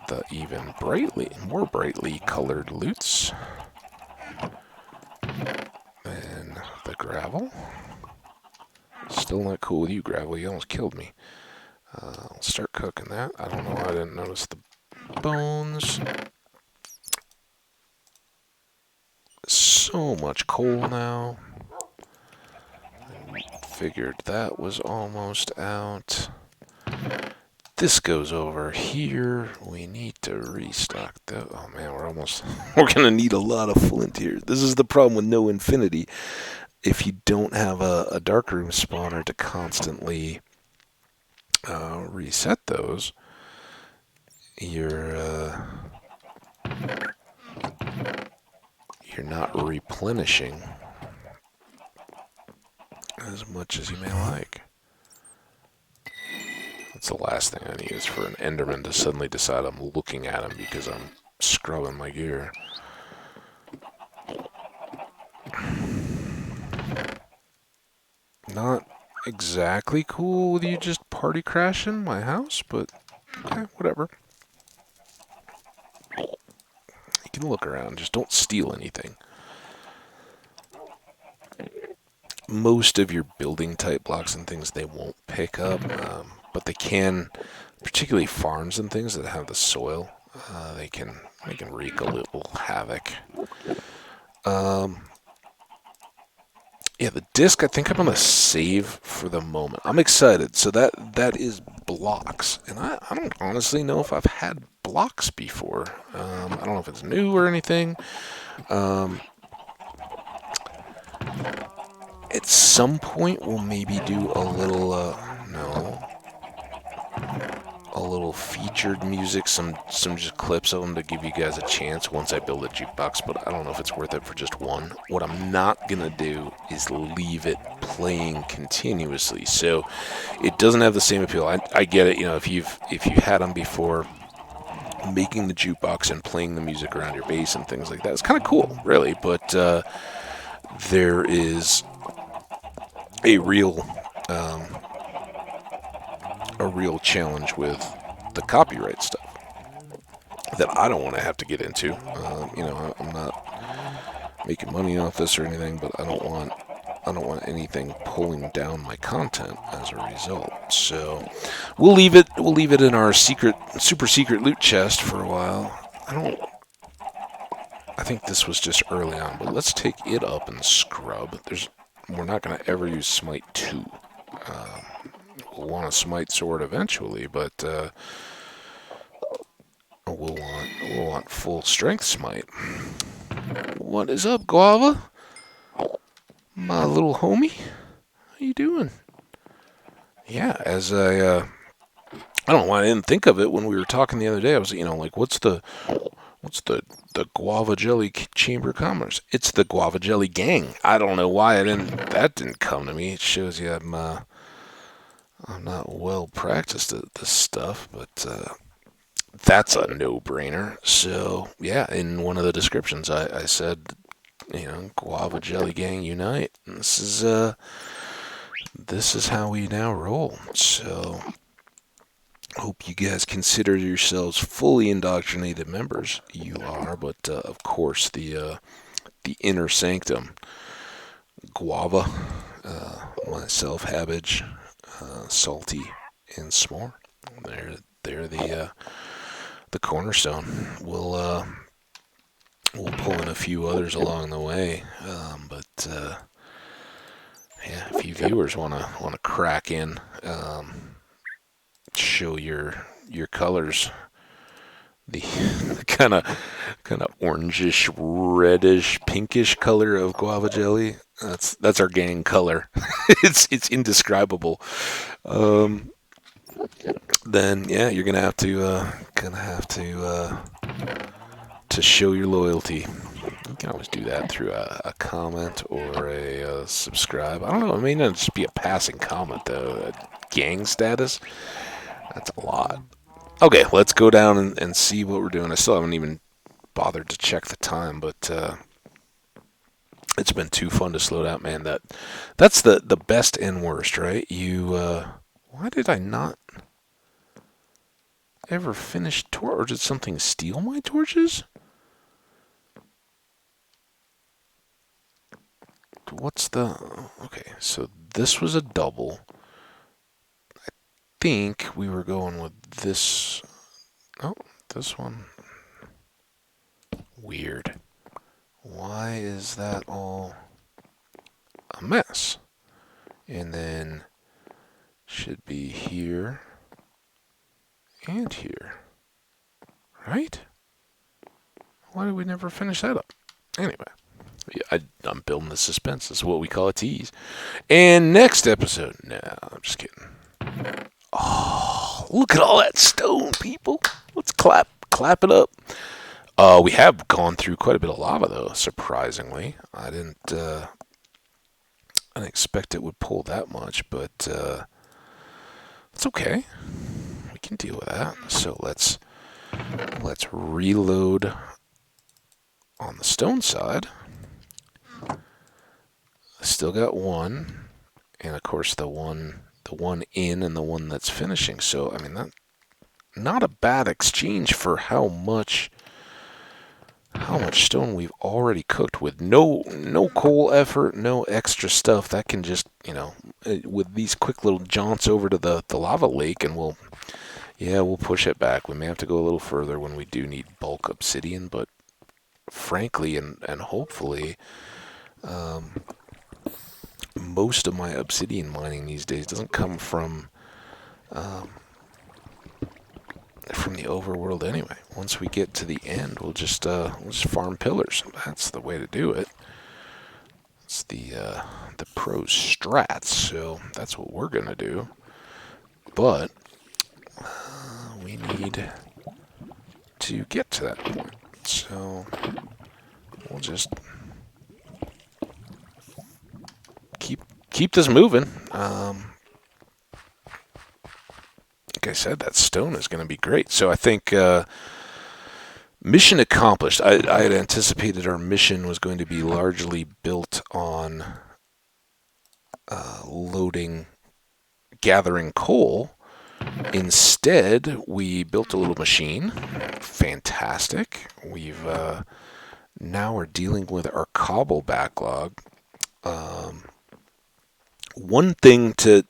the even more brightly colored loots. Then the gravel. Still not cool with you, gravel. You almost killed me. I'll start cooking that. I don't know why I didn't notice the bones. So much coal now. Figured that was almost out. This goes over here. We need to restock that. Oh man, we're gonna need a lot of flint here. This is the problem with no infinity. If you don't have a darkroom spawner to constantly reset those, you're not replenishing as much as you may like. That's the last thing I need, is for an Enderman to suddenly decide I'm looking at him because I'm scrubbing my gear. Not exactly cool with you just party crashing my house, but okay, whatever. You can look around, just don't steal anything. Most of your building type blocks and things they won't pick up, but they can, particularly farms and things that have the soil. They can wreak a little havoc. Um, yeah, the disc. I think I'm gonna save for the moment. I'm excited. So that is blocks, and I don't honestly know if I've had blocks before. I don't know if it's new or anything. Um, at some point, we'll maybe do a little. No, a little featured music, some just clips of them to give you guys a chance once I build a jukebox, but I don't know if it's worth it for just one. What I'm not gonna do is leave it playing continuously, so it doesn't have the same appeal. I get it, if you had them before, making the jukebox and playing the music around your base and things like that is kind of cool, really, but there is a real um, challenge with the copyright stuff that I don't want to have to get into. I'm not making money off this or anything, but I don't want anything pulling down my content as a result. So we'll leave it in our super secret loot chest for a while. I think this was just early on, but let's take it up and scrub. We're not going to ever use Smite 2. We'll want a Smite sword eventually, but we'll want full strength Smite. What is up, Guava? My little homie? How you doing? Yeah, I don't know why I didn't think of it when we were talking the other day. I was, like, what's the Guava Jelly Chamber of Commerce? It's the Guava Jelly Gang. I don't know why that didn't come to me. It shows you I'm not well practiced at this stuff, but that's a no-brainer. So yeah, in one of the descriptions, I said, Guava Jelly Gang unite. And this is how we now roll. So hope you guys consider yourselves fully indoctrinated members. You are, but of course the inner sanctum, Guava, myself, Hambbage, Salty, and S'more. They're the cornerstone. We'll pull in a few others along the way, but yeah, if you viewers wanna crack in, show your colors, the kind of orangish, reddish, pinkish color of guava jelly. That's our gang color. it's indescribable. Then yeah, you're gonna have to show your loyalty. You can always do that through a comment or a subscribe. I don't know. It may not just be a passing comment though. A gang status. That's a lot. Okay, let's go down and see what we're doing. I still haven't even bothered to check the time, but it's been too fun to slow down, man. That's the best and worst, right? Why did I not ever finish torch? Or did something steal my torches? Okay, so this was a double. I think we were going with this. Oh, this one. Weird. Why is that all a mess? And then should be here and here. Right? Why did we never finish that up? Anyway. I'm building the suspense. This is what we call a tease. And next episode. No, I'm just kidding. Oh, look at all that stone, people. Let's clap it up. We have gone through quite a bit of lava, though, surprisingly. I didn't expect it would pull that much, but it's okay. We can deal with that. So let's reload on the stone side. Still got one, and of course the one in and the one that's finishing. So I mean, that not a bad exchange for how much how much stone we've already cooked with no coal effort, no extra stuff. That can just, with these quick little jaunts over to the lava lake, and we'll push it back. We may have to go a little further when we do need bulk obsidian, but frankly and hopefully, most of my obsidian mining these days doesn't come from the overworld anyway. Once we get to the end, we'll just farm pillars. That's the way to do it. It's the pro strats, so that's what we're gonna do. But we need to get to that point, so we'll just keep this moving. Like I said, that stone is going to be great. So I think mission accomplished. I had anticipated our mission was going to be largely built on gathering coal. Instead, we built a little machine. Fantastic. We've now we're dealing with our cobble backlog. One thing to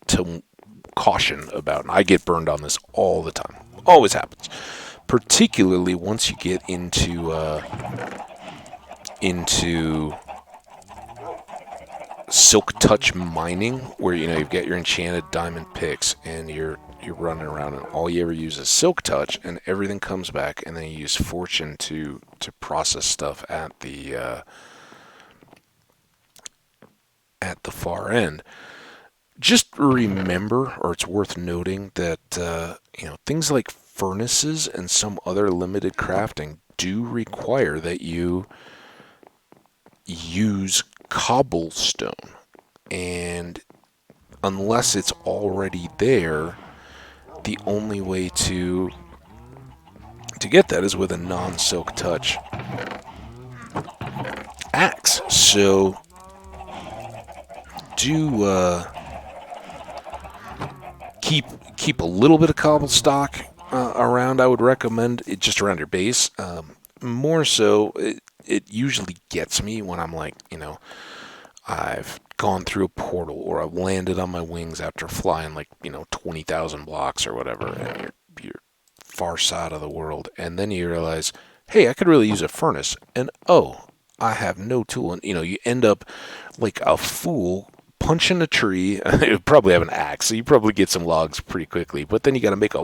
caution about, and I get burned on this all the time. Always happens. Particularly once you get into silk touch mining, where you've got your enchanted diamond picks and you're running around and all you ever use is silk touch and everything comes back, and then you use fortune to process stuff at the far end. Just remember, or it's worth noting, that things like furnaces and some other limited crafting do require that you use cobblestone, and unless it's already there, the only way to get that is with a non-silk touch axe. So do keep a little bit of cobble stock around. I would recommend it just around your base. More so, it usually gets me when I'm like, I've gone through a portal or I've landed on my wings after flying like 20,000 blocks or whatever, and you're far side of the world, and then you realize, hey, I could really use a furnace, and I have no tool, and you end up like a fool punching a tree. You probably have an axe, so you probably get some logs pretty quickly. But then you got to make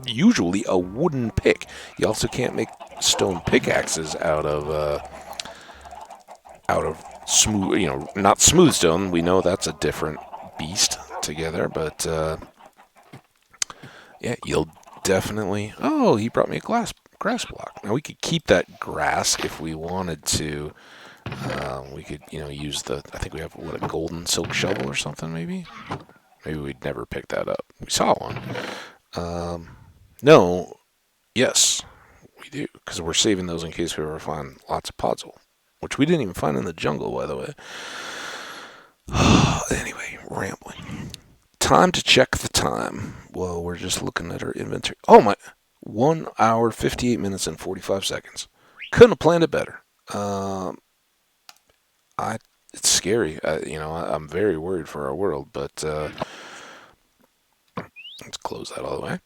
usually a wooden pick. You also can't make stone pickaxes out of smooth, not smooth stone. We know that's a different beast together. But yeah, you'll definitely. Oh, he brought me a grass block. Now we could keep that grass if we wanted to. We could, use I think we have, a golden silk shovel or something, maybe? Maybe we'd never pick that up. We saw one. No, yes, we do, because we're saving those in case we ever find lots of podzol, which we didn't even find in the jungle, by the way. Anyway, rambling. Time to check the time. Well, we're just looking at our inventory. Oh, my, 1 hour, 58 minutes, and 45 seconds. Couldn't have planned it better. It's scary. I'm very worried for our world, but let's close that all the way.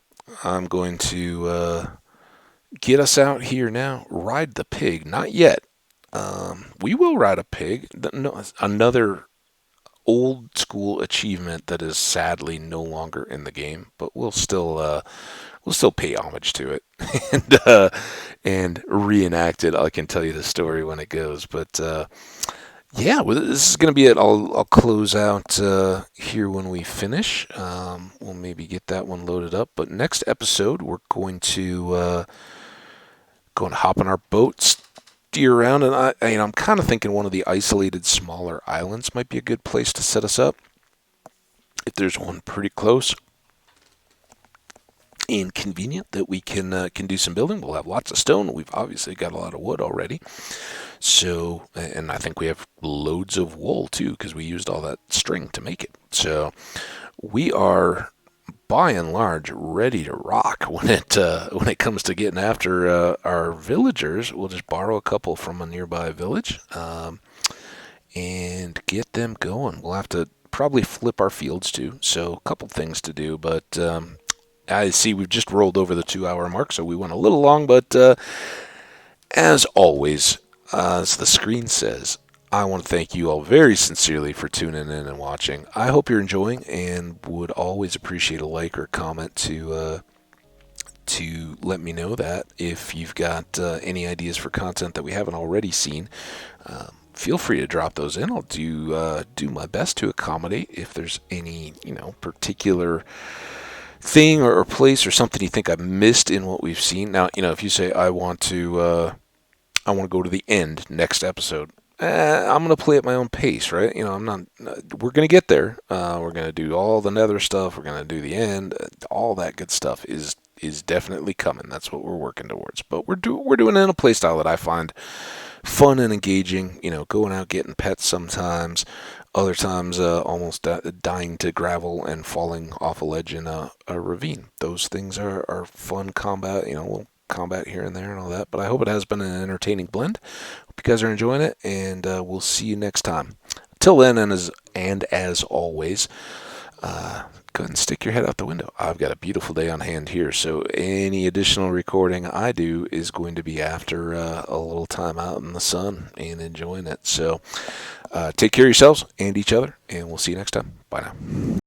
I'm going to get us out here now. Ride the pig. Not yet. We will ride a pig. No, another old school achievement that is sadly no longer in the game, but we'll still pay homage to it and reenact it. I can tell you the story when it goes, but. Yeah, well, this is going to be it. I'll close out here when we finish. We'll maybe get that one loaded up. But next episode, we're going to hop on our boat, steer around, and I'm kind of thinking one of the isolated smaller islands might be a good place to set us up. If there's one pretty close and convenient that we can do some building, we'll have lots of stone. We've obviously got a lot of wood already. So, and I think we have loads of wool too, because we used all that string to make it. So we are by and large ready to rock when it comes to getting after our villagers. We'll just borrow a couple from a nearby village and get them going. We'll have to probably flip our fields too, so a couple things to do. But I see we've just rolled over the 2 hour mark, so we went a little long. But as always, as the screen says, I want to thank you all very sincerely for tuning in and watching. I hope you're enjoying, and would always appreciate a like or comment to let me know that. If you've got any ideas for content that we haven't already seen, feel free to drop those in. I'll do my best to accommodate. If there's any particular thing or place or something you think I missed in what we've seen. Now, if you say I want to go to the end next episode, I'm going to play at my own pace, right? I'm not. We're going to get there. We're going to do all the nether stuff. We're going to do the end. All that good stuff is definitely coming. That's what we're working towards. But we're doing it in a play style that I find fun and engaging. Going out getting pets sometimes. Other times, almost dying to gravel and falling off a ledge in a ravine. Those things are fun combat. We'll combat here and there and all that. But I hope it has been an entertaining blend. Hope you guys are enjoying it, and we'll see you next time. Till then, and as always, go ahead and stick your head out the window. I've got a beautiful day on hand here, so any additional recording I do is going to be after a little time out in the sun and enjoying it. So take care of yourselves and each other, and we'll see you next time. Bye now.